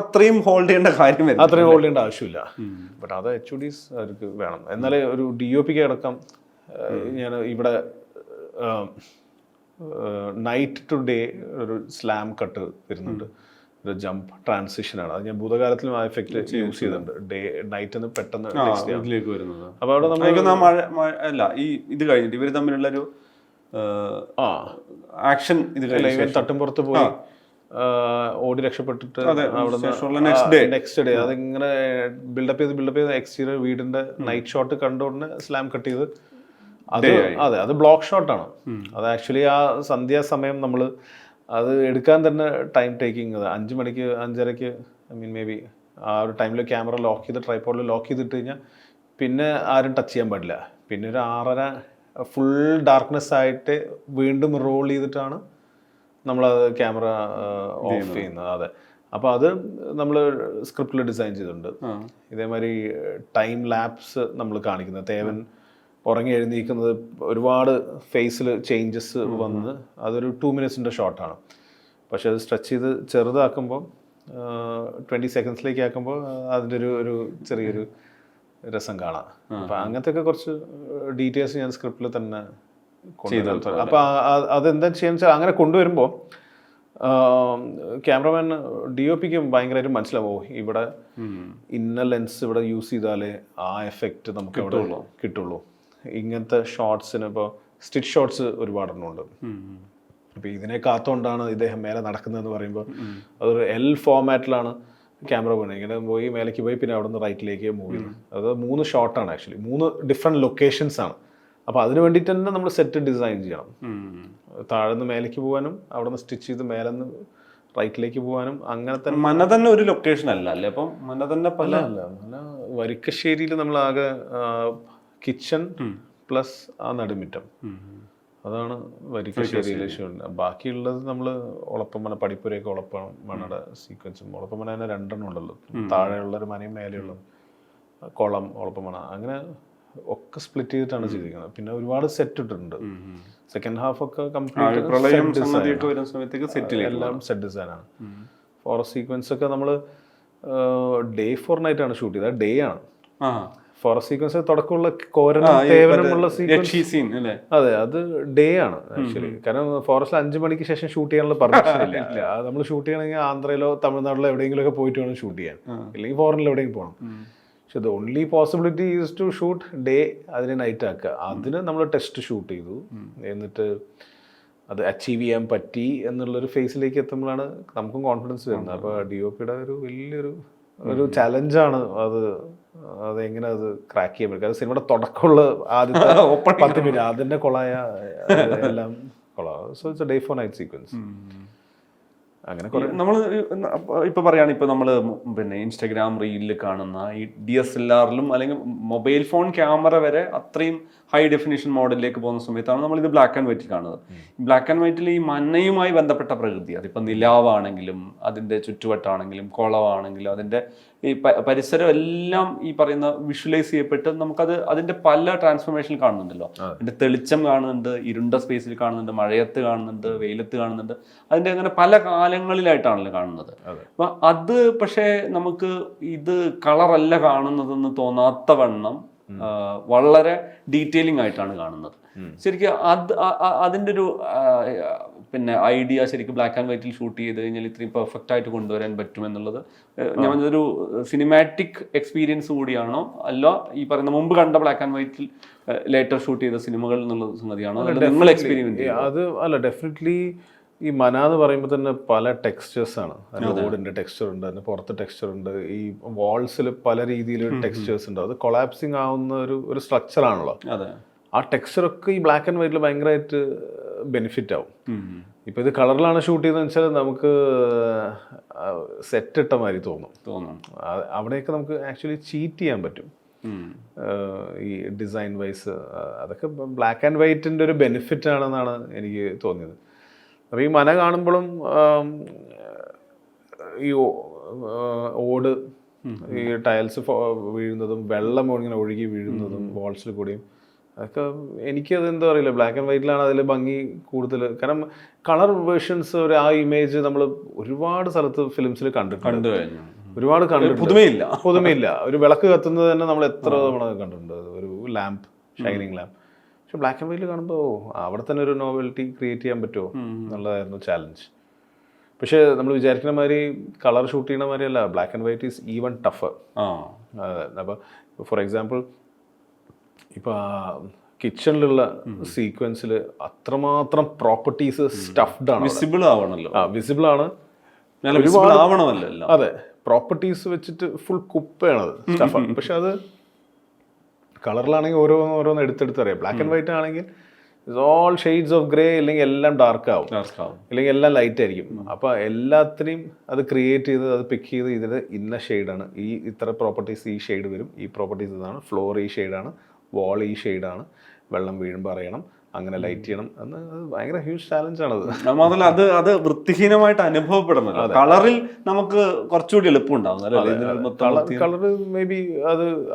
അത്രയും ഹോൾഡ് ചെയ്യേണ്ട ആവശ്യമില്ല. ബട്ട് അത് HODs അവർക്ക് വേണം. എന്നാലേ ഒരു DOPക്ക് അടക്കം ഞാൻ ഇവിടെ നൈറ്റ് ടു ഡേ ഒരു സ്ലാം കട്ട് വരുന്നുണ്ട്, ഒരു ജംപ് ട്രാൻസിഷനാണ്. അത് ഞാൻ ഭൂതകാലത്തിലും ആ എഫക്റ്റ് യൂസ് ചെയ്തിട്ടുണ്ട്. ഡേ നൈറ്റ് പെട്ടെന്ന് വരുന്നത്. അപ്പോൾ അവിടെ നമ്മൾ ഇത് കഴിഞ്ഞിട്ട് ഇവർ തമ്മിലുള്ളൊരു ആക്ഷൻ ഇവൻ തട്ടുംപുറത്ത് പോയി ഓടി രക്ഷപ്പെട്ടിട്ട് നെക്സ്റ്റ് ഡേ അതിങ്ങനെ ബിൽഡപ്പ് ചെയ്ത് എക്സ്റ്റീരിയർ വീടിന്റെ നൈറ്റ് ഷോട്ട് കണ്ടുകൊണ്ട് സ്ലാം കട്ട് ചെയ്ത് അതെ അത് ബ്ലോക്ക് ഷോട്ടാണ്. അത് ആക്ച്വലി ആ സന്ധ്യാസമയം നമ്മൾ അത് എടുക്കാൻ തന്നെ ടൈം ടേക്കിങ്. 5 മണിക്ക് 5:30 മേ ബി ആ ഒരു ടൈമിൽ ക്യാമറ ലോക്ക് ചെയ്ത് ട്രൈപോഡിൽ ലോക്ക് ചെയ്തിട്ട് കഴിഞ്ഞാൽ പിന്നെ ആരും ടച്ച് ചെയ്യാൻ പാടില്ല. പിന്നെ ഒരു 6:30 ഫുൾ ഡാർക്ക്നെസ് ആയിട്ട് വീണ്ടും റോൾ ചെയ്തിട്ടാണ് നമ്മളത് ക്യാമറ ഓഫ് ചെയ്യുന്നത്. അതെ, അപ്പോൾ അത് നമ്മൾ സ്ക്രിപ്റ്റിൽ ഡിസൈൻ ചെയ്തിട്ടുണ്ട്. ഇതേമാതിരി ടൈം ലാപ്സ് നമ്മൾ കാണിക്കുന്നത്, തേവൻ ഉറങ്ങി എഴുന്നേൽക്കുന്നത് ഒരുപാട് ഫേസിൽ ചേഞ്ചസ് വന്ന് അതൊരു 2 മിനിറ്റ്സിൻ്റെ ഷോട്ടാണ്. പക്ഷെ അത് സ്ട്രെച്ച് ചെയ്ത് ചെറുതാക്കുമ്പോൾ 20 സെക്കൻഡ്സിലേക്ക് ആക്കുമ്പോൾ അതിൻ്റെ ഒരു ചെറിയൊരു രസം കാണാം. അപ്പം അങ്ങനത്തെ ഒക്കെ കുറച്ച് ഡീറ്റെയിൽസ് ഞാൻ സ്ക്രിപ്റ്റിൽ തന്നെ കൊണ്ടുവരും. അപ്പം അതെന്താ ചെയ്യാന്ന് വെച്ചാൽ അങ്ങനെ കൊണ്ടുവരുമ്പോൾ ക്യാമറമാൻ DOPക്ക് ഭയങ്കരമായിട്ട് മനസ്സിലാവും ഇവിടെ ഇന്ന ലെൻസ് ഇവിടെ യൂസ് ചെയ്താലേ ആ എഫക്റ്റ് നമുക്ക് ഇവിടെ കിട്ടുള്ളൂ. ഇങ്ങനത്തെ ഷോട്ട്സിന് ഇപ്പോൾ സ്റ്റിച്ച് ഷോട്ട്സ് ഒരുപാടെണ്ണമുണ്ട്. അപ്പോൾ ഇതിനെ കാത്തുകൊണ്ടാണ് ഇദ്ദേഹം മേലെ നടക്കുന്നതെന്ന് പറയുമ്പോൾ അതൊരു L ഫോമാറ്റിലാണ് ക്യാമറ പോകുന്നത്. ഇങ്ങനെ പോയി മേലേക്ക് പോയി പിന്നെ അവിടെ നിന്ന് റൈറ്റിലേക്ക് മൂവ് ചെയ്യുന്നു. അത് 3 ഷോട്ടാണ് ആക്ച്വലി, 3 ഡിഫറെൻറ്റ് ലൊക്കേഷൻസ് ആണ്. അപ്പോൾ അതിന് വേണ്ടിയിട്ട് തന്നെ നമ്മൾ സെറ്റ് ഡിസൈൻ ചെയ്യണം. താഴെ നിന്ന് മേലേക്ക് പോകാനും അവിടെ നിന്ന് സ്റ്റിച്ച് ചെയ്ത് മേലെ നിന്ന് റൈറ്റിലേക്ക് പോകാനും അങ്ങനെ തന്നെ. മന തന്നെ ഒരു ലൊക്കേഷൻ അല്ല അല്ലേ? അപ്പം മന തന്നെ പല വരിക്കശ്ശേരിയിൽ നമ്മൾ ആകെ കിച്ചൺ പ്ലസ് ആ നടുമിറ്റം, അതാണ് വരിക്കശ്ശേരിയിലെ ഷോ. ബാക്കിയുള്ളത് നമ്മൾ ഒളപ്പമന പടിപ്പുരയൊക്കെ ഒളപ്പമണയുടെ സീക്വൻസും, ഒളപ്പമന തന്നെ 2 ഉണ്ടല്ലോ, താഴെയുള്ളൊരു മനയും മേലെയുള്ളത് കുളം ഒളപ്പമണ, അങ്ങനെ ഒക്കെ സ്പ്ലിറ്റ് ചെയ്തിട്ടാണ് ചെയ്തിരിക്കുന്നത്. പിന്നെ ഒരുപാട് സെറ്റ് ഇട്ടിട്ടുണ്ട്. സെക്കൻഡ് ഹാഫ് ഒക്കെ കംപ്ലീറ്റ് എല്ലാം സെറ്റ് ഡിസൈനാണ്. ഫോറസ്റ്റ് സീക്വൻസ് ഒക്കെ നമ്മൾ ഡേ 4 നൈറ്റ് ആണ് ഷൂട്ട് ചെയ്തത്. ഡേ ആണ് ഫോറസ്റ്റ് സീക്വൻസ്. തുടക്കമുള്ള കോരനും തേവനുമുള്ള സീക്വൻസ് അതെ അത് ഡേ ആണ് ആക്ച്വലി. കാരണം ഫോറസ്റ്റിൽ 5 മണിക്ക് ശേഷം ഷൂട്ട് ചെയ്യാനുള്ള പെർമിഷൻ ഇല്ല. അത് നമ്മൾ ഷൂട്ട് ചെയ്യണമെങ്കിൽ ആന്ധ്രയിലോ തമിഴ്നാട്ടിലോ എവിടെയെങ്കിലും ഒക്കെ പോയിട്ട് വേണം ഷൂട്ട് ചെയ്യാൻ, ഇല്ലെങ്കിൽ ഫോറിനിൽ എവിടെയെങ്കിലും പോകണം. പക്ഷെ the only possibility is to shoot day, അതിനെ നൈറ്റ് ആക്കുക. അതിന് നമ്മൾ ടെസ്റ്റ് ഷൂട്ട് ചെയ്തു. എന്നിട്ട് അത് അച്ചീവ് ചെയ്യാൻ പറ്റി എന്നുള്ളൊരു ഫേസിലേക്ക് എത്തുമ്പോഴാണ് നമുക്കും കോൺഫിഡൻസ് വരുന്നത്. അപ്പോൾ DOPയുടെ ഒരു വലിയൊരു ചലഞ്ചാണ് അതെങ്ങനെ അത് ക്രാക്ക് ചെയ്യാൻ പറ്റും. അത് സിനിമയുടെ തുടക്കമുള്ള ആദ്യത്തെ 10 മിനിറ്റ് അതിൻ്റെ കൊളായ എല്ലാം കൊളാവും. So it's a day 4 night sequence. അങ്ങനെ നമ്മൾ ഇപ്പൊ പറയാണ്, ഇപ്പൊ നമ്മള് പിന്നെ ഇൻസ്റ്റാഗ്രാം റീലിൽ കാണുന്ന ഈ DSLR-ലും അല്ലെങ്കിൽ മൊബൈൽ ഫോൺ ക്യാമറ വരെ അത്രയും ഹൈ ഡെഫിനിഷൻ മോഡലിലേക്ക് പോകുന്ന സമയത്താണ് നമ്മൾ ഇത് ബ്ലാക്ക് ആൻഡ് വൈറ്റിൽ കാണുന്നത്. ബ്ലാക്ക് ആൻഡ് വൈറ്റിൽ ഈ മഞ്ഞയുമായി ബന്ധപ്പെട്ട പ്രകൃതി, അതിപ്പോ നിലാവാണെങ്കിലും അതിന്റെ ചുറ്റുവട്ടാണെങ്കിലും കുളമാണെങ്കിലും അതിന്റെ ഈ പരിസരം എല്ലാം ഈ പറയുന്ന വിഷ്വലൈസ് ചെയ്യപ്പെട്ട് നമുക്കത് അതിന്റെ പല ട്രാൻസ്ഫോർമേഷൻ കാണുന്നുണ്ടല്ലോ. അതിന്റെ തെളിച്ചം കാണുന്നുണ്ട്, ഇരുണ്ട സ്പേസിൽ കാണുന്നുണ്ട്, മഴയത്ത് കാണുന്നുണ്ട്, വെയിലത്ത് കാണുന്നുണ്ട്, അതിന്റെ അങ്ങനെ പല കാലങ്ങളിലായിട്ടാണല്ലോ കാണുന്നത്. അപ്പൊ അത് പക്ഷേ നമുക്ക് ഇത് കളറല്ല കാണുന്നതെന്ന് തോന്നാത്ത വണ്ണം വളരെ ഡീറ്റെയിലിംഗ് ആയിട്ടാണ് കാണുന്നത്. ശരിക്കും അതിൻ്റെ ഒരു പിന്നെ ഐഡിയ ശരിക്കും ബ്ലാക്ക് ആൻഡ് വൈറ്റിൽ ഷൂട്ട് ചെയ്ത് കഴിഞ്ഞാൽ ഇത്രയും പെർഫെക്റ്റ് ആയിട്ട് കൊണ്ടുവരാൻ പറ്റുമെന്നുള്ളത് ഞാൻ പറഞ്ഞൊരു സിനിമാറ്റിക് എക്സ്പീരിയൻസ് കൂടിയാണോ, അല്ല ഈ പറയുന്ന മുമ്പ് കണ്ട ബ്ലാക്ക് ആൻഡ് വൈറ്റിൽ ലേറ്റർ ഷൂട്ട് ചെയ്ത സിനിമകൾ എന്നുള്ള സംഗതിയാണോ നിങ്ങൾ എക്സ്പീരിയൻസ്? അത് അല്ല, ഡെഫിനറ്റ്ലി ഈ മന എന്ന് പറയുമ്പോൾ തന്നെ പല ടെക്സ്ചേഴ്സ് ആണ്. റോഡിന്റെ ടെക്സ്ചർ ഉണ്ട്, അതിന് പുറത്ത് ടെക്സ്ചർ ഉണ്ട്, ഈ വാൾസിൽ പല രീതിയിലുള്ള ടെക്സ്ചേഴ്സ് ഉണ്ട്. അത് കൊളാപ്സിങ് ആവുന്ന ഒരു സ്ട്രക്ചർ ആണല്ലോ. ആ ടെക്സ്ചറൊക്കെ ഈ ബ്ലാക്ക് ആൻഡ് വൈറ്റിൽ ഭയങ്കരമായിട്ട് ബെനിഫിറ്റ് ആവും. ഇപ്പൊ ഇത് കളറിലാണ് ഷൂട്ട് ചെയ്തതെന്ന് വെച്ചാൽ നമുക്ക് സെറ്റ് ഇട്ട മാതിരി തോന്നും. അവിടെയൊക്കെ നമുക്ക് ആക്ച്വലി ചീറ്റ് ചെയ്യാൻ പറ്റും ഈ ഡിസൈൻ വൈസ്. അതൊക്കെ ബ്ലാക്ക് ആൻഡ് വൈറ്റിന്റെ ഒരു ബെനിഫിറ്റ് ആണെന്നാണ് എനിക്ക് തോന്നിയത്. അപ്പോൾ ഈ മന കാണുമ്പോഴും ഈ ഓട്, ഈ ടൈൽസ് വീഴുന്നതും വെള്ളം ഇങ്ങനെ ഒഴുകി വീഴുന്നതും വാൾസിൽ കൂടിയും അതൊക്കെ എനിക്കത് എന്താ പറയില്ല, ബ്ലാക്ക് ആൻഡ് വൈറ്റിലാണ് അതിൽ ഭംഗി കൂടുതൽ. കാരണം കളർ വേർഷൻസ് ആ ഇമേജ് നമ്മൾ ഒരുപാട് സ്ഥലത്ത് ഫിലിംസിൽ കണ്ടിട്ടുണ്ട്, ഒരുപാട് പുതുമയില്ല. ഒരു വിളക്ക് കത്തുന്നത് തന്നെ നമ്മൾ എത്ര തവണ കണ്ടിട്ടുണ്ട്, ഒരു ലാമ്പ്, ഷൈനിങ് ലാമ്പ്. പക്ഷെ ബ്ലാക്ക് ആൻഡ് വൈറ്റിൽ കാണുമ്പോൾ അവിടെ തന്നെ ഒരു നോവൽറ്റി ക്രിയേറ്റ് ചെയ്യാൻ പറ്റുമോ എന്നുള്ളതായിരുന്നു ചാലഞ്ച്. പക്ഷെ നമ്മൾ വിചാരിക്കുന്ന മാതിരി കളർ ഷൂട്ട് ചെയ്യുന്ന മാതിരി അല്ല, black and white is even tougher. അപ്പോൾ ഫോർ എക്സാമ്പിൾ ഇപ്പോൾ കിച്ചണിലുള്ള സീക്വൻസിൽ അത്രമാത്രം പ്രോപ്പർട്ടീസ് സ്റ്റഫ്ഡ് ആണ്, വിസിബിൾ ആണ്. അതെ, പ്രോപ്പർട്ടീസ് വെച്ചിട്ട് ഫുൾ കുപ്പയാണത്, സ്റ്റഫാണ്. പക്ഷെ അത് കളറിലാണെങ്കിൽ ഓരോന്ന് എടുത്തെടുത്തറിയാം. ബ്ലാക്ക് ആൻഡ് വൈറ്റ് ആണെങ്കിൽ ഓൾ ഷെയ്ഡ്സ് ഓഫ് ഗ്രേ, അല്ലെങ്കിൽ എല്ലാം ഡാർക്ക് ആവും, അല്ലെങ്കിൽ എല്ലാം ലൈറ്റ് ആയിരിക്കും. അപ്പോൾ എല്ലാത്തിനെയും അത് ക്രിയേറ്റ് ചെയ്ത് അത് പിക്ക് ചെയ്ത് ഇതിന് ഇന്ന ഷെയ്ഡാണ്, ഈ ഇത്ര പ്രോപ്പർട്ടീസ് ഈ ഷെയ്ഡ് വരും, ഈ പ്രോപ്പർട്ടീസ് ഇതാണ്, ഫ്ലോർ ഈ ഷെയ്ഡാണ്, വാൾ ഈ ഷെയ്ഡാണ്, വെള്ളം വീഴുമ്പോൾ അറിയണം, അങ്ങനെ ലൈറ്റ് ചെയ്യണം എന്ന്. അത് ഭയങ്കര ഹ്യൂജ് ചാലഞ്ചാണത്. മാത്രമല്ല അത് വൃത്തിഹീനമായിട്ട് അനുഭവപ്പെടുന്നത്. കളറിൽ നമുക്ക് കുറച്ചുകൂടി എളുപ്പമുണ്ടാവും. കളർ മേ ബി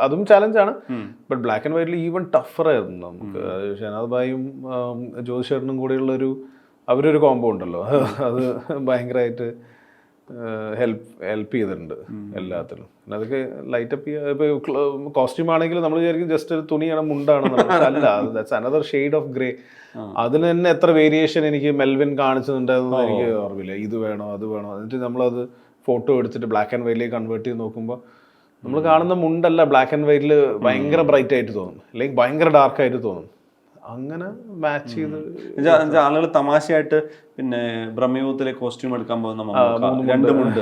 അതും ചാലഞ്ചാണ്. ബട്ട് ബ്ലാക്ക് ആൻഡ് വൈറ്റിൽ ഈവൻ ടഫർ ആയിരുന്നു നമുക്ക്. ഷനാദ് ഭായും ജ്യോതിഷേട്ടനും കൂടെയുള്ള അവരൊരു കോംബോ ഉണ്ടല്ലോ, അത് ഭയങ്കരമായിട്ട് ഹെൽപ്പ് ചെയ്തിട്ടുണ്ട് എല്ലാത്തിലും. പിന്നെ അതൊക്കെ ലൈറ്റപ്പ് ചെയ്യുക. ഇപ്പോൾ കോസ്റ്റ്യൂം ആണെങ്കിൽ നമ്മൾ വിചാരിക്കും ജസ്റ്റ് ഒരു തുണിയാണ്, മുണ്ടാണ്, അല്ല, that's another shade of grey. അതിന് തന്നെ എത്ര വേരിയേഷൻ എനിക്ക് മെൽവിൻ കാണിച്ചിട്ടുണ്ടായിരുന്നു എനിക്ക് ഓർമ്മയില്ല. ഇത് വേണോ അത് വേണോ, എന്നിട്ട് നമ്മളത് ഫോട്ടോ എടുത്തിട്ട് ബ്ലാക്ക് ആൻഡ് വൈറ്റിലേക്ക് കൺവേർട്ട് ചെയ്ത് നോക്കുമ്പോൾ നമ്മൾ കാണുന്ന മുണ്ടല്ല ബ്ലാക്ക് ആൻഡ് വൈറ്റിൽ ഭയങ്കര ബ്രൈറ്റ് ആയിട്ട് തോന്നും, അല്ലെങ്കിൽ ഭയങ്കര ഡാർക്ക് ആയിട്ട് തോന്നും. അങ്ങനെ മാച്ച് ചെയ്ത് ആളുകൾ തമാശയായിട്ട് പിന്നെ ബ്രഹ്മയുഗത്തിലെ കോസ്റ്റ്യൂം എടുക്കാൻ പോകുന്ന 2 മുണ്ട്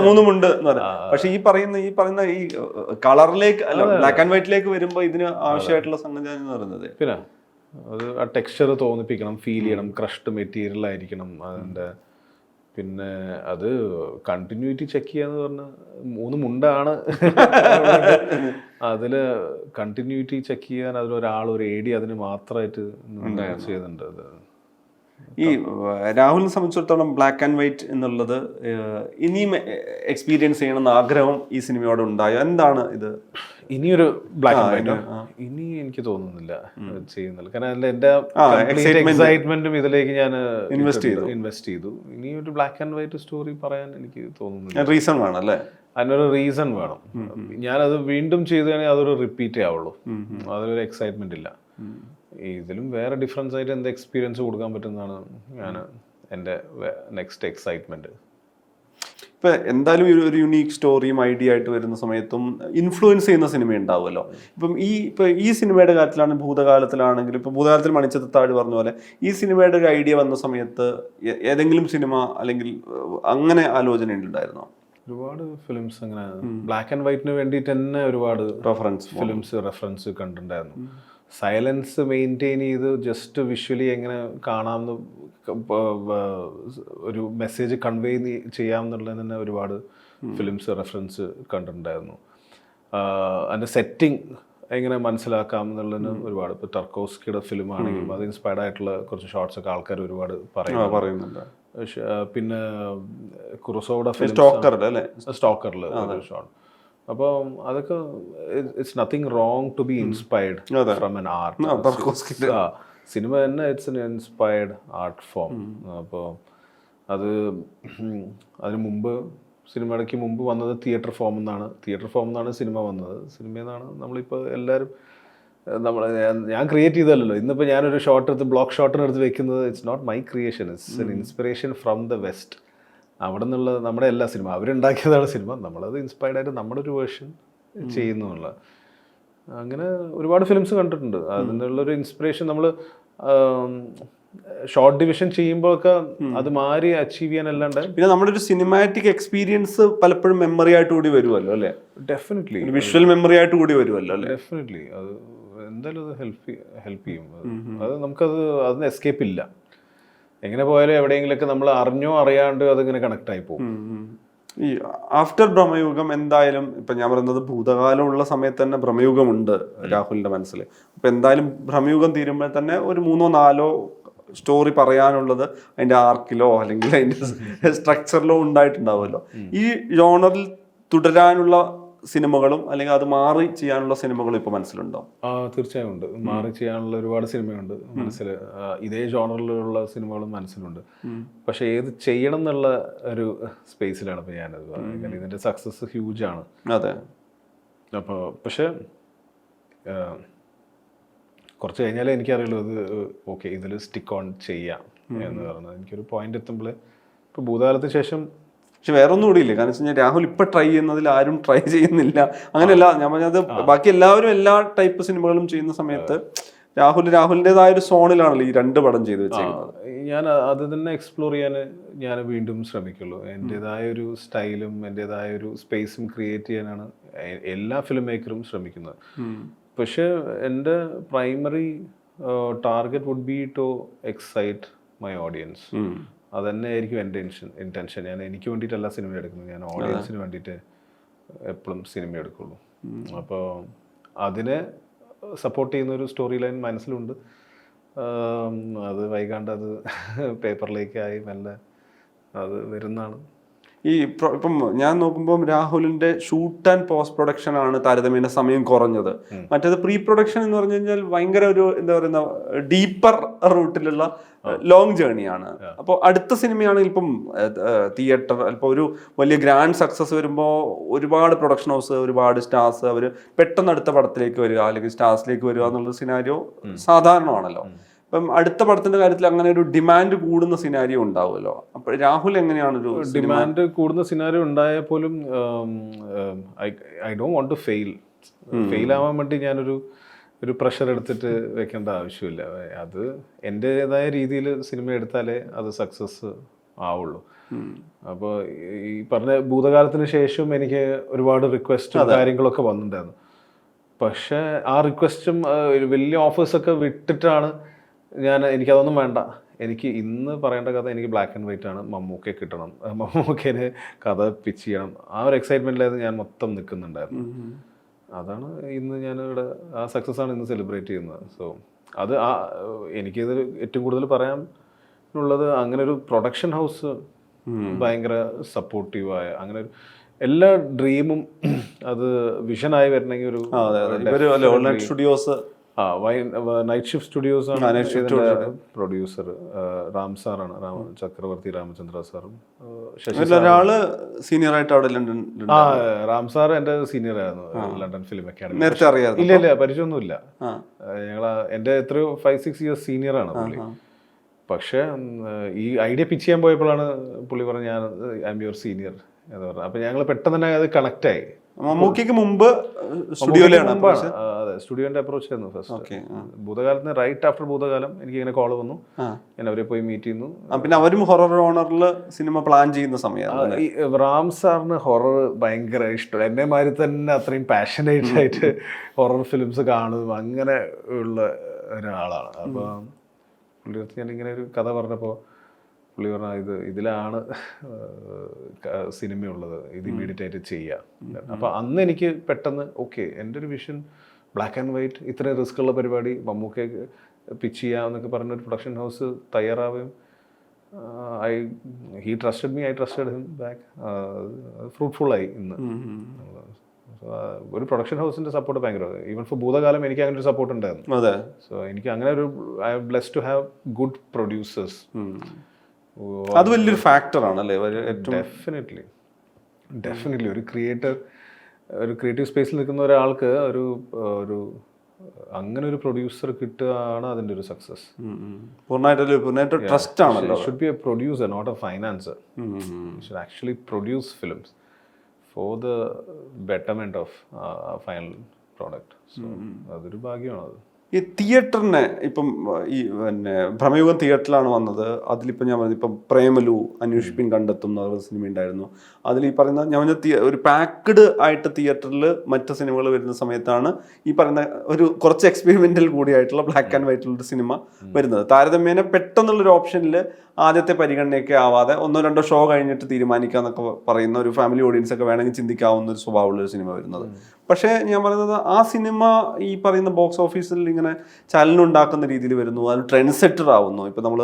3 മുണ്ട് എന്ന് പറയാം. പക്ഷെ ഈ പറയുന്ന ഈ കളറിലേക്ക് അല്ല, ബ്ലാക്ക് ആൻഡ് വൈറ്റിലേക്ക് വരുമ്പോൾ ഇതിന് ആവശ്യമായിട്ടുള്ള സംഗതി എന്ന് പറയുന്നത് പിന്നെ അത് ആ ടെക്സ്ചർ തോന്നിപ്പിക്കണം, ഫീൽ ചെയ്യണം, ക്രഷ്ഡ് മെറ്റീരിയൽ ആയിരിക്കണം അതിൻ്റെ. പിന്നെ അത് കണ്ടിന്യൂറ്റി ചെക്ക് ചെയ്യാന്ന് പറഞ്ഞാൽ 3 മുണ്ടാണ്, അതിൽ കണ്ടിന്യൂറ്റി ചെക്ക് ചെയ്യാൻ അതിലൊരാൾ, ഒരു AD അതിന് മാത്രമായിട്ട് ചെയ്യുന്നുണ്ട്. അത് ഈ രാഹുലിനെ സംബന്ധിച്ചിടത്തോളം ബ്ലാക്ക് ആൻഡ് വൈറ്റ് എന്നുള്ളത് ഇനിയും എക്സ്പീരിയൻസ് ചെയ്യണമെന്ന് ആഗ്രഹം ഈ സിനിമയോട് ഉണ്ടായോ? എന്താണ് ഇത്? ഇനിയൊരു ബ്ലാക്ക് ആൻഡ് വൈറ്റ് ഇനി എനിക്ക് തോന്നുന്നില്ല ചെയ്യുന്നില്ല. കാരണം എൻ്റെ എക്സൈറ്റ്മെന്റും ഇതിലേക്ക് ഞാൻ ഇൻവെസ്റ്റ് ചെയ്തു. ഇനി ഒരു ബ്ലാക്ക് ആൻഡ് വൈറ്റ് സ്റ്റോറി പറയാൻ എനിക്ക് തോന്നുന്നില്ല. റീസൺ വേണം അല്ലേ? അതിനൊരു റീസൺ വേണം. ഞാനത് വീണ്ടും ചെയ്തുകയാണെങ്കിൽ അതൊരു റിപ്പീറ്റേ ആവുള്ളൂ, അതിലൊരു എക്സൈറ്റ്മെന്റ് ഇല്ല. ഇതിലും വേറെ ഡിഫറൻസ് ആയിട്ട് എന്ത് എക്സ്പീരിയൻസ് കൊടുക്കാൻ പറ്റുന്നതാണ് എൻ്റെ നെക്സ്റ്റ് എക്സൈറ്റ്മെന്റ്. ഇപ്പം എന്തായാലും ഒരു യുണീക്ക് സ്റ്റോറിയും ഐഡിയ ആയിട്ട് വരുന്ന സമയത്തും ഇൻഫ്ലുവൻസ് ചെയ്യുന്ന സിനിമ ഉണ്ടാവുമല്ലോ. ഇപ്പം ഈ സിനിമയുടെ കാര്യത്തിലാണ്, ഭൂതകാലത്തിലാണെങ്കിലും, ഇപ്പം ഭൂതകാലത്തിൽ മണിച്ചിത്രത്താഴ് പറഞ്ഞ പോലെ ഈ സിനിമയുടെ ഒരു ഐഡിയ വന്ന സമയത്ത് ഏതെങ്കിലും സിനിമ അല്ലെങ്കിൽ അങ്ങനെ ആലോചന ഉണ്ടായിരുന്നോ? ഒരുപാട് ഫിലിംസ് അങ്ങനെ ബ്ലാക്ക് ആൻഡ് വൈറ്റിന് വേണ്ടിയിട്ട് തന്നെ ഒരുപാട് റെഫറൻസ് കണ്ടിട്ടുണ്ടായിരുന്നു. സൈലൻസ് മെയിൻറ്റെയിൻ ചെയ്ത് ജസ്റ്റ് വിഷ്വലി എങ്ങനെ കാണാമെന്ന് ഒരു മെസ്സേജ് കൺവേ ചെയ്യാമെന്നുള്ളതിന് തന്നെ ഒരുപാട് ഫിലിംസ് റെഫറൻസ് കണ്ടിട്ടുണ്ടായിരുന്നു. അതിൻ്റെ സെറ്റിംഗ് എങ്ങനെ മനസ്സിലാക്കാം എന്നുള്ളതിന് ഒരുപാട്, ഇപ്പോൾ ടർക്കോസ്കിയുടെ ഫിലിം ആണെങ്കിലും അത് ഇൻസ്പയർഡ് ആയിട്ടുള്ള കുറച്ച് ഷോർട്സ് ഒക്കെ ആൾക്കാർ ഒരുപാട് പറയുന്നുണ്ട്. പിന്നെ കുറോസോവയുടെ ഫിലിം സ്റ്റോക്കറിൽ ഒരു ഷോട്ട്. അപ്പോൾ അതൊക്കെ it's nothing wrong to be inspired from an art. Cinema തന്നെ it's an inspired art form. അപ്പോൾ അതിന് മുമ്പ് സിനിമയ്ക്ക് മുമ്പ് വന്നത് തിയേറ്റർ ഫോം എന്നാണ് സിനിമ വന്നത്. സിനിമയിൽ നിന്നാണ് നമ്മളിപ്പോൾ എല്ലാവരും ഞാൻ ക്രിയേറ്റ് ചെയ്തല്ലോ. ഇന്നിപ്പോൾ ഞാനൊരു ഷോട്ട് എടുത്ത് ബ്ലോക്ക് ഷോട്ടിനെടുത്ത് വെക്കുന്നത് it's not my creation, it's an inspiration from the west. അവിടെ നിന്നുള്ള നമ്മുടെ എല്ലാ സിനിമ അവരുണ്ടാക്കിയതാണ് സിനിമ, നമ്മളത് ഇൻസ്പയർഡ് ആയിട്ട് നമ്മുടെ ഒരു വേർഷൻ ചെയ്യുന്നുള്ള. അങ്ങനെ ഒരുപാട് ഫിലിംസ് കണ്ടിട്ടുണ്ട്. അതിനുള്ളൊരു ഇൻസ്പിറേഷൻ നമ്മൾ ഷോർട്ട് ഡിവിഷൻ ചെയ്യുമ്പോഴൊക്കെ അത് മാറി അച്ചീവ് ചെയ്യാൻ അല്ലാണ്ട് പിന്നെ നമ്മുടെ ഒരു സിനിമാറ്റിക് എക്സ്പീരിയൻസ് പലപ്പോഴും മെമ്മറി ആയിട്ട് കൂടി വരുമല്ലോ അല്ലേ? ഡെഫിനറ്റ്ലി വിഷ്വൽ മെമ്മറി ആയിട്ട് കൂടി വരുമല്ലോ അല്ലേ? ഡെഫിനറ്റ്ലി അത് എന്തായാലും അത് ഹെൽപ്പ് ചെയ്യും. അത് നമുക്കത് അതിന് എസ്കേപ്പ് ഇല്ല. എങ്ങനെ പോയാലും എവിടെയെങ്കിലൊക്കെ നമ്മൾ അറിഞ്ഞോ അറിയാണ്ട് അതിങ്ങനെ കണക്ട് ആയി പോകും. ഈ ആഫ്റ്റർ ഭ്രമയുഗം എന്തായാലും ഇപ്പൊ ഞാൻ പറയുന്നത് ഭൂതകാലമുള്ള സമയത്ത് തന്നെ ഭ്രമയുഗമുണ്ട് രാഹുലിന്റെ മനസ്സിൽ. അപ്പൊ എന്തായാലും ഭ്രമയുഗം തീരുമ്പോൾ തന്നെ ഒരു 3-4 സ്റ്റോറി പറയാനുള്ളത് അതിന്റെ ആർക്കിലോ അല്ലെങ്കിൽ അതിന്റെ സ്ട്രക്ചറിലോ ഉണ്ടായിട്ടുണ്ടാവുമല്ലോ. ഈ ജോണറിൽ തുടരാനുള്ള സിനിമകളും അല്ലെങ്കിൽ അത് മാറി ചെയ്യാനുള്ള സിനിമകളും ഇപ്പൊ മനസ്സിലുണ്ടോ? തീർച്ചയായും ഉണ്ട്. മാറി ചെയ്യാനുള്ള ഒരുപാട് സിനിമയുണ്ട് മനസ്സിൽ. ഇതേ ജോണറിലുള്ള സിനിമകളും മനസ്സിലുണ്ട്. പക്ഷെ ഏത് ചെയ്യണം എന്നുള്ള ഒരു സ്പേസിലാണ് ഇപ്പൊ ഞാനത്. ഇതിന്റെ സക്സസ് ഹ്യൂജ് ആണ്. അതെ. അപ്പോൾ പക്ഷെ കുറച്ച് കഴിഞ്ഞാലേ എനിക്കറിയുള്ളൂ ഇത് ഓക്കെ ഇതിൽ സ്റ്റിക്ക് ഓൺ ചെയ്യാം എന്ന് പറഞ്ഞത്. എനിക്കൊരു പോയിന്റ് എത്തുമ്പോൾ ഇപ്പൊ ഭൂതകാലത്തിന് ശേഷം പക്ഷെ വേറെ ഒന്നും കൂടി ഇല്ല. കാരണം വെച്ച് കഴിഞ്ഞാൽ രാഹുൽ ഇപ്പൊ ട്രൈ ചെയ്യുന്നതിൽ ആരും ട്രൈ ചെയ്യുന്നില്ല. അങ്ങനെയല്ല ഞാൻ പറഞ്ഞത്, ബാക്കി എല്ലാവരും എല്ലാ ടൈപ്പ് സിനിമകളും ചെയ്യുന്ന സമയത്ത് രാഹുലിൻ്റെതായ ഒരു സോണിലാണല്ലോ ഈ 2 പടം ചെയ്ത് വെച്ചേക്കുന്നത്. ഞാൻ അത് തന്നെ എക്സ്പ്ലോർ ചെയ്യാൻ ഞാൻ വീണ്ടും ശ്രമിക്കുള്ളൂ. എൻ്റെതായ ഒരു സ്റ്റൈലും എൻ്റെതായ ഒരു സ്പേസും ക്രിയേറ്റ് ചെയ്യാനാണ് എല്ലാ ഫിലിം മേക്കറും ശ്രമിക്കുന്നത്. പക്ഷെ എൻ്റെ primary target would be to excite my audience. അതന്നെ ആയിരിക്കും എൻ്റെ ഇൻറ്റൻഷൻ. ഞാൻ എനിക്ക് വേണ്ടിയിട്ടല്ല സിനിമ എടുക്കുന്നത്, ഞാൻ ഓഡിയൻസിന് വേണ്ടിയിട്ട് എപ്പോഴും സിനിമ എടുക്കുള്ളൂ. അപ്പോൾ അതിനെ സപ്പോർട്ട് ചെയ്യുന്ന ഒരു സ്റ്റോറി ലൈൻ മനസ്സിലുണ്ട്. അത് വൈകാണ്ട് അത് പേപ്പറിലേക്കായി മെല്ലെ അത് വരുന്നതാണ്. ഇപ്പം ഞാൻ നോക്കുമ്പോൾ രാഹുലിന്റെ ഷൂട്ട് ആൻഡ് പോസ്റ്റ് പ്രൊഡക്ഷൻ ആണ് താരതമ്യേന സമയം കുറഞ്ഞത്. മറ്റേത് പ്രീ പ്രൊഡക്ഷൻ എന്ന് പറഞ്ഞു കഴിഞ്ഞാൽ ഭയങ്കര ഒരു എന്താ പറയുന്ന ഡീപ്പർ റൂട്ടിലുള്ള ലോങ് ജേർണിയാണ്. അപ്പോൾ അടുത്ത സിനിമയാണെങ്കിൽ ഇപ്പം തിയേറ്റർ ഇപ്പോൾ ഒരു വലിയ ഗ്രാൻഡ് സക്സസ് വരുമ്പോൾ ഒരുപാട് പ്രൊഡക്ഷൻ ഹൗസ്, ഒരുപാട് സ്റ്റാർസ് അവർ പെട്ടെന്ന് അടുത്ത പടത്തിലേക്ക് വരിക അല്ലെങ്കിൽ സ്റ്റാർസിലേക്ക് വരിക എന്നുള്ള സിനാരിയോ സാധാരണമാണല്ലോ. അപ്പം അടുത്ത പടത്തിന്റെ കാര്യത്തിൽ അങ്ങനെ ഒരു ഡിമാൻഡ് കൂടുന്ന സിനാരിയോ ഉണ്ടാവുമല്ലോ. അപ്പോൾ രാഹുൽ എങ്ങനെയാണ് ഒരു ഡിമാൻഡ് കൂടുന്ന സിനാരിയോ ഉണ്ടായാൽ പോലും I don't want to fail ആവാൻ വേണ്ടി ഞാനൊരു പ്രഷർ എടുത്തിട്ട് വെക്കേണ്ട ആവശ്യമില്ല. അത് എൻ്റെതായ രീതിയിൽ സിനിമ എടുത്താലേ അത് സക്സസ് ആവുള്ളൂ. അപ്പോൾ ഈ പറഞ്ഞ ഭൂതകാലത്തിന് ശേഷം എനിക്ക് ഒരുപാട് റിക്വസ്റ്റും കാര്യങ്ങളൊക്കെ വന്നിട്ടുണ്ടായിരുന്നു. പക്ഷേ ആ റിക്വസ്റ്റും വലിയ ഓഫേഴ്സൊക്കെ വിട്ടിട്ടാണ് എനിക്കതൊന്നും വേണ്ട, എനിക്ക് ഇന്ന് പറയേണ്ട കഥ എനിക്ക് ബ്ലാക്ക് ആൻഡ് വൈറ്റ് ആണ്, മമ്മൂക്കെ കിട്ടണം, മമ്മൂക്കേനെ കഥ പിച്ച് ചെയ്യണം, ആ ഒരു എക്സൈറ്റ്മെൻറ്റിലായിരുന്നു ഞാൻ മൊത്തം നിൽക്കുന്നുണ്ടായിരുന്നു. അതാണ് ഇന്ന് ഞാനിവിടെ ആ സക്സസ് ആണ് ഇന്ന് സെലിബ്രേറ്റ് ചെയ്യുന്നത്. സോ അത് എനിക്കിത് ഏറ്റവും കൂടുതൽ പറയാനുള്ളത് അങ്ങനെ ഒരു പ്രൊഡക്ഷൻ ഹൗസ് ഭയങ്കര സപ്പോർട്ടീവായ അങ്ങനെ ഒരു എല്ലാ ഡ്രീമും അത് വിഷനായി വരണമെങ്കിൽ ഒരു സ്റ്റുഡിയോസ് നൈറ്റ് ഷിഫ്റ്റ് സ്റ്റുഡിയോസ് ആണ് പ്രൊഡ്യൂസർ. റാംസാറാണ്, ചക്രവർത്തി രാമചന്ദ്ര സാറും ഒരാള് സീനിയർ ആയിട്ട് അവിടെ ലണ്ടൻ. റാംസാർ എന്റെ സീനിയർ ആയിരുന്നു ലണ്ടൻ ഫിലിം അക്കാഡമി. നേരത്തെ അറിയാം? ഇല്ല പരിചയമൊന്നുമില്ല. എന്റെ എത്രയോ 5-6 ഇയേഴ്സ് സീനിയർ ആണ് പുള്ളി. പക്ഷെ ഈ ഐഡിയ പിച്ച് ചെയ്യാൻ പോയപ്പോഴാണ് പുള്ളി പറഞ്ഞ ഞാൻ ഐ എം യുവർ സീനിയർ എന്ന് പറഞ്ഞു. അപ്പൊ ഞങ്ങൾ പെട്ടെന്ന് തന്നെ അത് കണക്ട് ആയി. മമ്മൂക്കയ്ക്ക് മുമ്പ് സ്റ്റുഡിയോയിലാണ്, സ്റ്റുഡിയോന്റെ അപ്രോച്ച് ആയിരുന്നു ഫസ്റ്റ്. ഓക്കെ. ഭൂതകാലത്തിന് റൈറ്റ് ആഫ്റ്റർ ഭൂതകാലം എനിക്ക് ഇങ്ങനെ കോൾ വന്നു, ഞാൻ അവരെ പോയി മീറ്റ് ചെയ്യുന്നു. പിന്നെ അവരും ഹൊറർ ഓണറിൽ സിനിമ പ്ലാൻ ചെയ്യുന്ന സമയമാണ്. ഈ റാം സാറിന് ഹൊറർ ഭയങ്കര ഇഷ്ടം, എന്നെ മാതിരി തന്നെ അത്രയും പാഷനേറ്റ് ആയിട്ട് ഹൊറർ ഫിലിംസ് കാണും അങ്ങനെ ഉള്ള ഒരാളാണ്. അപ്പോൾ പുള്ളി ഞാനിങ്ങനെ ഒരു കഥ പറഞ്ഞപ്പോൾ പുള്ളി പറഞ്ഞ ഇതിലാണ് സിനിമയുള്ളത്, ഇത് ഇമ്മീഡിയറ്റ് ആയിട്ട് ചെയ്യുക. അപ്പോൾ അന്ന് എനിക്ക് പെട്ടെന്ന് ഓക്കെ, എൻ്റെ ഒരു വിഷൻ ബ്ലാക്ക് ആൻഡ് വൈറ്റ് ഇത്രയും റിസ്ക് ഉള്ള പരിപാടി മമ്മൂക്കെ പിച്ച് ചെയ്യുക എന്നൊക്കെ പറഞ്ഞൊരു പ്രൊഡക്ഷൻ ഹൗസ് തയ്യാറാവുകയും he trusted me, I trusted him back. ഫ്രൂട്ട്ഫുള്ളായി ഇന്ന്. ഒരു പ്രൊഡക്ഷൻ ഹൗസിന്റെ സപ്പോർട്ട് ഭയങ്കര, ഈവൻ ഫോർ ഭൂതകാലം എനിക്ക് അങ്ങനെ ഒരു സപ്പോർട്ട് ഉണ്ടായിരുന്നു. സോ എനിക്ക് അങ്ങനെ ഒരു I am blessed to have good producers. അത് വലിയൊരു ഫാക്ടറാണ് അല്ലേ? ഡെഫിനറ്റ്ലി ഒരു ക്രിയേറ്റീവ് സ്പേസിൽ നിൽക്കുന്ന ഒരാൾക്ക് ഒരു അങ്ങനെ ഒരു പ്രൊഡ്യൂസർ കിട്ടുകയാണ് അതിന്റെ ഒരു സക്സസ്. പൂർണ്ണമായിട്ട് ട്രസ്റ്റ് ആണല്ലോ. Should be a producer, not a financer. Should actually produce films for the betterment of final product. So അതൊരു ഭാഗ്യമാണ്. ഈ തിയേറ്ററിനെ ഇപ്പം ഈ പിന്നെ ഭ്രമയുഗം തിയേറ്ററിലാണ് വന്നത്. അതിലിപ്പോൾ ഞാൻ പറഞ്ഞത് ഇപ്പം പ്രേമലു അന്വേഷിപ്പിൻ കണ്ടെത്തും എന്ന സിനിമ ഉണ്ടായിരുന്നു. അതിൽ ഈ പറയുന്ന ഞാൻ ഒരു പാക്ക്ഡ് ആയിട്ട് തിയേറ്ററിൽ മറ്റ് സിനിമകൾ വരുന്ന സമയത്താണ് ഈ പറയുന്ന ഒരു കുറച്ച് എക്സ്പെരിമെൻ്റൽ കൂടിയായിട്ടുള്ള ബ്ലാക്ക് ആൻഡ് വൈറ്റിലുള്ള സിനിമ വരുന്നത്. താരതമ്യേന പെട്ടെന്നുള്ളൊരു ഓപ്ഷനിൽ ആദ്യത്തെ പരിഗണനയൊക്കെ ആവാതെ 1-2 ഷോ കഴിഞ്ഞിട്ട് തീരുമാനിക്കാന്നൊക്കെ പറയുന്ന ഒരു ഫാമിലി ഓഡിയൻസ് ഒക്കെ വേണമെങ്കിൽ ചിന്തിക്കാവുന്ന ഒരു സ്വഭാവമുള്ള ഒരു സിനിമ വരുന്നത്. പക്ഷേ ഞാൻ പറയുന്നത് ആ സിനിമ ഈ പറയുന്ന ബോക്സ് ഓഫീസിൽ ഇങ്ങനെ ചലനമുണ്ടാക്കുന്ന രീതിയിൽ വരുന്നു, അത് ട്രെൻഡ് സെറ്റർ ആവുന്നു. ഇപ്പം നമ്മൾ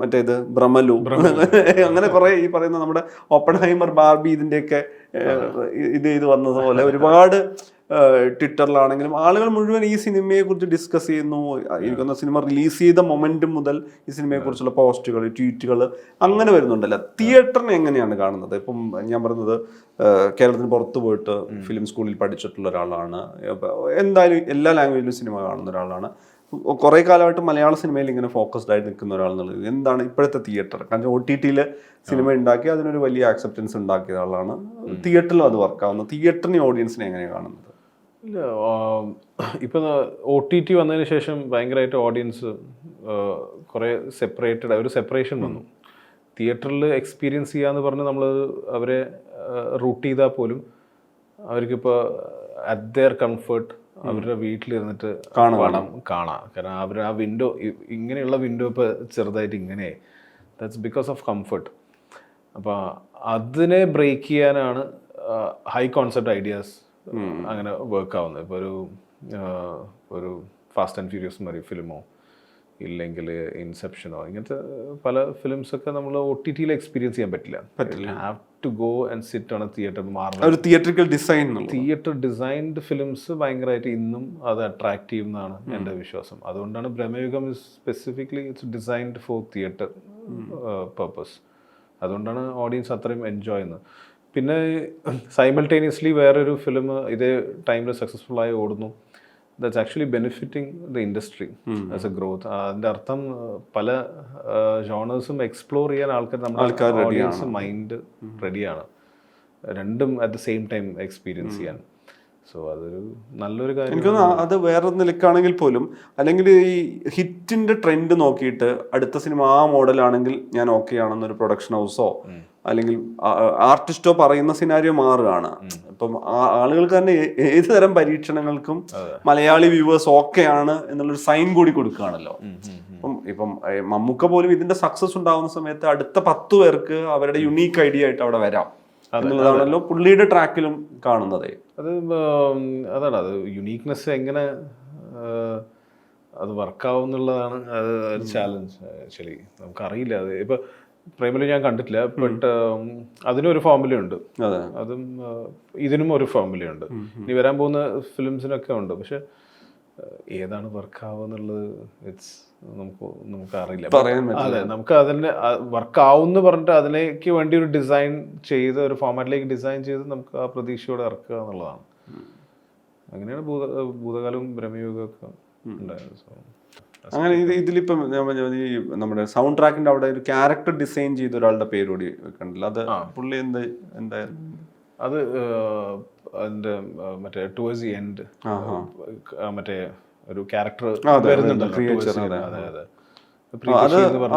മറ്റേത് ഭ്രമലു അങ്ങനെ കുറേ ഈ പറയുന്ന നമ്മുടെ ഓപ്പൺഹൈമർ, ബാർബി ഇതിൻ്റെയൊക്കെ ഇത് വന്നതുപോലെ ഒരുപാട് ട്വിറ്ററിലാണെങ്കിലും ആളുകൾ മുഴുവൻ ഈ സിനിമയെ കുറിച്ച് ഡിസ്കസ് ചെയ്യുന്നു. എനിക്കൊന്ന് സിനിമ റിലീസ് ചെയ്ത മൊമെന്റ് മുതൽ ഈ സിനിമയെ കുറിച്ചുള്ള പോസ്റ്റുകൾ, ട്വീറ്റുകൾ അങ്ങനെ വരുന്നുണ്ടല്ലോ. തിയേറ്ററിനെ എങ്ങനെയാണ് കാണുന്നത്? ഇപ്പം ഞാൻ പറയുന്നത് കേരളത്തിന് പുറത്ത് പോയിട്ട് ഫിലിം സ്കൂളിൽ പഠിച്ചിട്ടുള്ള ഒരാളാണ്, എന്തായാലും എല്ലാ ലാംഗ്വേജിലും സിനിമ കാണുന്ന ഒരാളാണ്, കുറേ കാലമായിട്ട് മലയാള സിനിമയിൽ ഇങ്ങനെ ഫോക്കസ്ഡ് ആയിട്ട് നിൽക്കുന്ന ഒരാളെന്നുള്ളത് എന്താണ് ഇപ്പോഴത്തെ തിയേറ്റർ? കാരണം OTT സിനിമ ഉണ്ടാക്കി അതിനൊരു വലിയ ആക്സെപ്റ്റൻസ് ഉണ്ടാക്കിയ ആളാണ്. തിയേറ്ററിലും അത് വർക്കാവുന്നു. തിയേറ്ററിനെ ഓഡിയൻസിനെ എങ്ങനെയാണ് കാണുന്നത്? ഇല്ല, ഇപ്പം OTT വന്നതിന് ശേഷം ഭയങ്കരമായിട്ട് ഓഡിയൻസ് കുറേ ഒരു സെപ്പറേഷൻ വന്നു. തിയേറ്ററിൽ എക്സ്പീരിയൻസ് ചെയ്യാന്ന് പറഞ്ഞ് നമ്മൾ അവരെ റൂട്ട് ചെയ്താൽ പോലും അവർക്കിപ്പോൾ അറ്റ് ദെയർ കംഫർട്ട് അവരുടെ വീട്ടിലിരുന്നിട്ട് പടം കാണാം. കാരണം അവർ ആ വിൻഡോ, ഇങ്ങനെയുള്ള വിൻഡോ ഇപ്പോൾ ചെറുതായിട്ട് ഇങ്ങനെ, ദാറ്റ്സ് ബിക്കോസ് ഓഫ് കംഫർട്ട്. അപ്പോൾ അതിനെ ബ്രേക്ക് ചെയ്യാനാണ് ഹൈ കോൺസെപ്റ്റ് ഐഡിയാസ് അങ്ങനെ വർക്ക് ആവുന്നത്. ഇപ്പോൾ ഒരു ഫാസ്റ്റ് ആൻഡ് ഫ്യൂരിയസ് മാതിരി ഫിലിമോ ഇല്ലെങ്കിൽ ഇൻസെപ്ഷനോ ഇങ്ങനത്തെ പല ഫിലിംസൊക്കെ നമ്മൾ OTT എക്സ്പീരിയൻസ് ചെയ്യാൻ പറ്റില്ല. Have to go and sit on a theatre. Theatre designed films ഭയങ്കരമായിട്ട് ഇന്നും അത് അട്രാക്ട് ചെയ്യുന്നതാണ് എൻ്റെ വിശ്വാസം. അതുകൊണ്ടാണ് Bramayugam specifically it's designed for theatre purpose. അതുകൊണ്ടാണ് ഓഡിയൻസ് അത്രയും എൻജോയ് ചെയ്യുന്നത്. പിന്നെ സൈമൾട്ടേനിയസ്ലി വേറൊരു ഫിലിം ഇതേ ടൈമിൽ സക്സസ്ഫുള്ളായി ഓടുന്നു. That's actually benefiting the industry as a growth. അതിൻ്റെ അർത്ഥം പല ജോണേഴ്സും എക്സ്പ്ലോർ ചെയ്യാൻ നമ്മുടെ ഓഡിയൻസ് മൈൻഡ് റെഡിയാണ്, രണ്ടും at the same time experience ചെയ്യാൻ. സോ അതൊരു നല്ലൊരു കാര്യം. എനിക്കൊന്ന് അത് വേറെ നിലക്കാണെങ്കിൽ പോലും, അല്ലെങ്കിൽ ഈ ഹിറ്റിന്റെ ട്രെൻഡ് നോക്കിയിട്ട് അടുത്ത സിനിമ ആ മോഡലാണെങ്കിൽ ഞാൻ ഓക്കെ ആണെന്നൊരു പ്രൊഡക്ഷൻ ഹൗസോ അല്ലെങ്കിൽ ആർട്ടിസ്റ്റോ പറയുന്ന സിനാരിയോ മാറുകയാണ്. ഇപ്പം ആളുകൾക്ക് തന്നെ ഏത് തരം പരീക്ഷണങ്ങൾക്കും മലയാളി വ്യൂവേഴ്സ് ഓക്കെ ആണ് എന്നുള്ളൊരു സൈൻ കൂടി കൊടുക്കുകയാണല്ലോ. ഇപ്പം മമ്മൂക്ക പോലും ഇതിന്റെ സക്സസ് ഉണ്ടാവുന്ന സമയത്ത് അടുത്ത 10 പേർക്ക് അവരുടെ യുണീക്ക് ഐഡിയ ആയിട്ട് അവിടെ വരാം എന്നുള്ളതാണല്ലോ പുള്ളിയുടെ ട്രാക്കിലും കാണുന്നത്. അതാണ് അത് യുണീക്നെസ് എങ്ങനെ അത് വർക്കാവും എന്നുള്ളതാണ് അത് ഒരു ചാലഞ്ച്. ആക്ച്വലി നമുക്കറിയില്ല. അത് ഇപ്പൊ പ്രേമലു ഞാൻ കണ്ടിട്ടില്ല, ബട്ട് അതിനൊരു ഫോർമുലയുണ്ട്, അതും ഇതിനും ഒരു ഫോർമുലയുണ്ട്, ഇനി വരാൻ പോകുന്ന ഫിലിംസിനൊക്കെ ഉണ്ട്. പക്ഷെ ഏതാണ് വർക്കാവുക എന്നുള്ളത് നമുക്ക് അറിയില്ല. അതെ, നമുക്ക് അതിന് വർക്കാവുമെന്ന് പറഞ്ഞിട്ട് അതിലേക്ക് വേണ്ടി ഒരു ഡിസൈൻ ചെയ്ത് ഒരു ഫോർമാറ്റിലേക്ക് ഡിസൈൻ ചെയ്ത് നമുക്ക് ആ പ്രതീക്ഷയോടെ ഇറക്കുക എന്നുള്ളതാണ്. അങ്ങനെയാണ് ഭൂതകാലവും ഭ്രമയുഗമൊക്കെ ഉണ്ടായത്. അങ്ങനെ ഇതിലിപ്പം ഈ നമ്മുടെ സൗണ്ട് ട്രാക്കിന്റെ അവിടെ ഒരു ക്യാരക്ടർ ഡിസൈൻ ചെയ്ത ഒരാളുടെ പേര് കൂടി വെക്കണ്ടല്ലോ, അത് പുള്ളി എന്തായിരുന്നു? അത് അതിന്റെ മറ്റേ ടുവേഴ്സ് ദി എൻഡ് മറ്റേ ഒരു ക്യാരക്ടർ വരുന്നുണ്ടല്ലോ.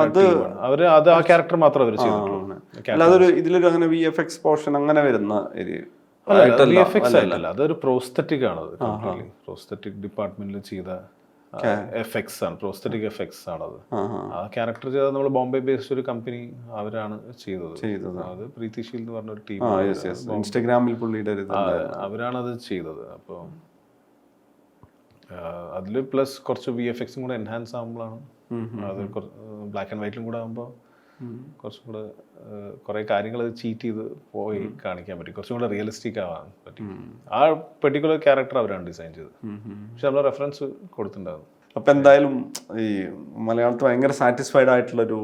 അതെ അവര് അത് ആ ക്യാരക്ടർ മാത്രം അവർ ചെയ്തിട്ടുള്ളൂ. അല്ലാതെ ഇതിലൊരു അങ്ങനെ VFX പോർഷൻ അങ്ങനെ വരുന്ന VFX ആയിട്ടല്ല, അതൊരു പ്രോസ്തെറ്റിക് ആണ്. അത് പ്രോസ്തെറ്റിക് ഡിപ്പാർട്ട്മെന്റിൽ ചെയ്ത എഫക്ട്സ് ആണ്, പ്രോസ്തെറ്റിക് എഫക്ട്സ് ആണത്. ആ ക്യാരക്ടർ ചെയ്ത നമ്മൾ ബോംബെ ബേസ്ഡ് ഒരു കമ്പനി അവരാണ് ചെയ്തത്. അത് പ്രീതിശീൽ എന്ന് പറഞ്ഞ ഒരു ടീം, ഇൻസ്റ്റാഗ്രാമിൽ പുള്ളിയുടെ അവരാണ് അത് ചെയ്തത്. അപ്പോൾ അതിൽ പ്ലസ് കുറച്ച് VFXും കൂടെ എൻഹാൻസ് ആകുമ്പോഴാണ് അത് ബ്ലാക്ക് ആൻഡ് വൈറ്റിലും കൂടെ ആകുമ്പോൾ കുറച്ചും കൂടെ കുറെ കാര്യങ്ങൾ ചീറ്റ് ചെയ്ത് പോയി കാണിക്കാൻ പറ്റി, കുറച്ചും കൂടെ റിയലിസ്റ്റിക് ആവാൻ പറ്റി. ആ പെർട്ടിക്കുലർ ക്യാരക്ടർ അവരാണ് ഡിസൈൻ ചെയ്തത്, പക്ഷെ നമ്മൾ റെഫറൻസ് കൊടുത്തിട്ടുണ്ടായിരുന്നു. അപ്പൊ എന്തായാലും ഈ മലയാളത്തിൽ ഭയങ്കര സാറ്റിസ്ഫൈഡ് ആയിട്ടുള്ളൊരു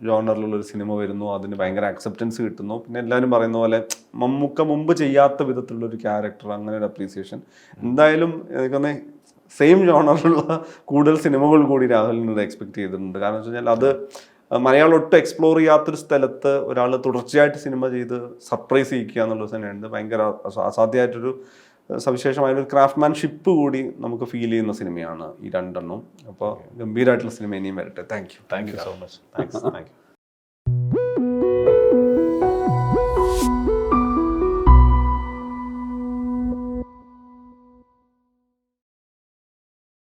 ജോണറിലുള്ളൊരു സിനിമ വരുന്നു, അതിന് ഭയങ്കര അക്സെപ്റ്റൻസ് കിട്ടുന്നു. പിന്നെ എല്ലാവരും പറയുന്ന പോലെ മമ്മൂക്ക മുമ്പ് ചെയ്യാത്ത വിധത്തിലുള്ളൊരു ക്യാരക്ടർ, അങ്ങനെ ഒരു അപ്രീസിയേഷൻ. എന്തായാലും എനിക്കൊന്ന് സെയിം ജോണറിലുള്ള കൂടുതൽ സിനിമകൾ കൂടി രാഹുലിനോട് എക്സ്പെക്ട് ചെയ്തിട്ടുണ്ട്. കാരണം വെച്ച് കഴിഞ്ഞാൽ അത് മലയാളം ഒട്ടും എക്സ്പ്ലോർ ചെയ്യാത്തൊരു സ്ഥലത്ത് ഒരാൾ തുടർച്ചയായിട്ട് സിനിമ ചെയ്ത് സർപ്രൈസ് ചെയ്യിക്കുക എന്നുള്ളത് തന്നെയാണ് ഭയങ്കര അസാധ്യമായിട്ടൊരു സവിശേഷമായൊരു ക്രാഫ്റ്റ്മാൻഷിപ്പ് കൂടി നമുക്ക് ഫീൽ ചെയ്യുന്ന സിനിമയാണ് ഈ രണ്ടെണ്ണം. അപ്പോൾ ഗംഭീരമായിട്ടുള്ള സിനിമ ഇനിയും വരട്ടെ. Thank you so much. Thanks.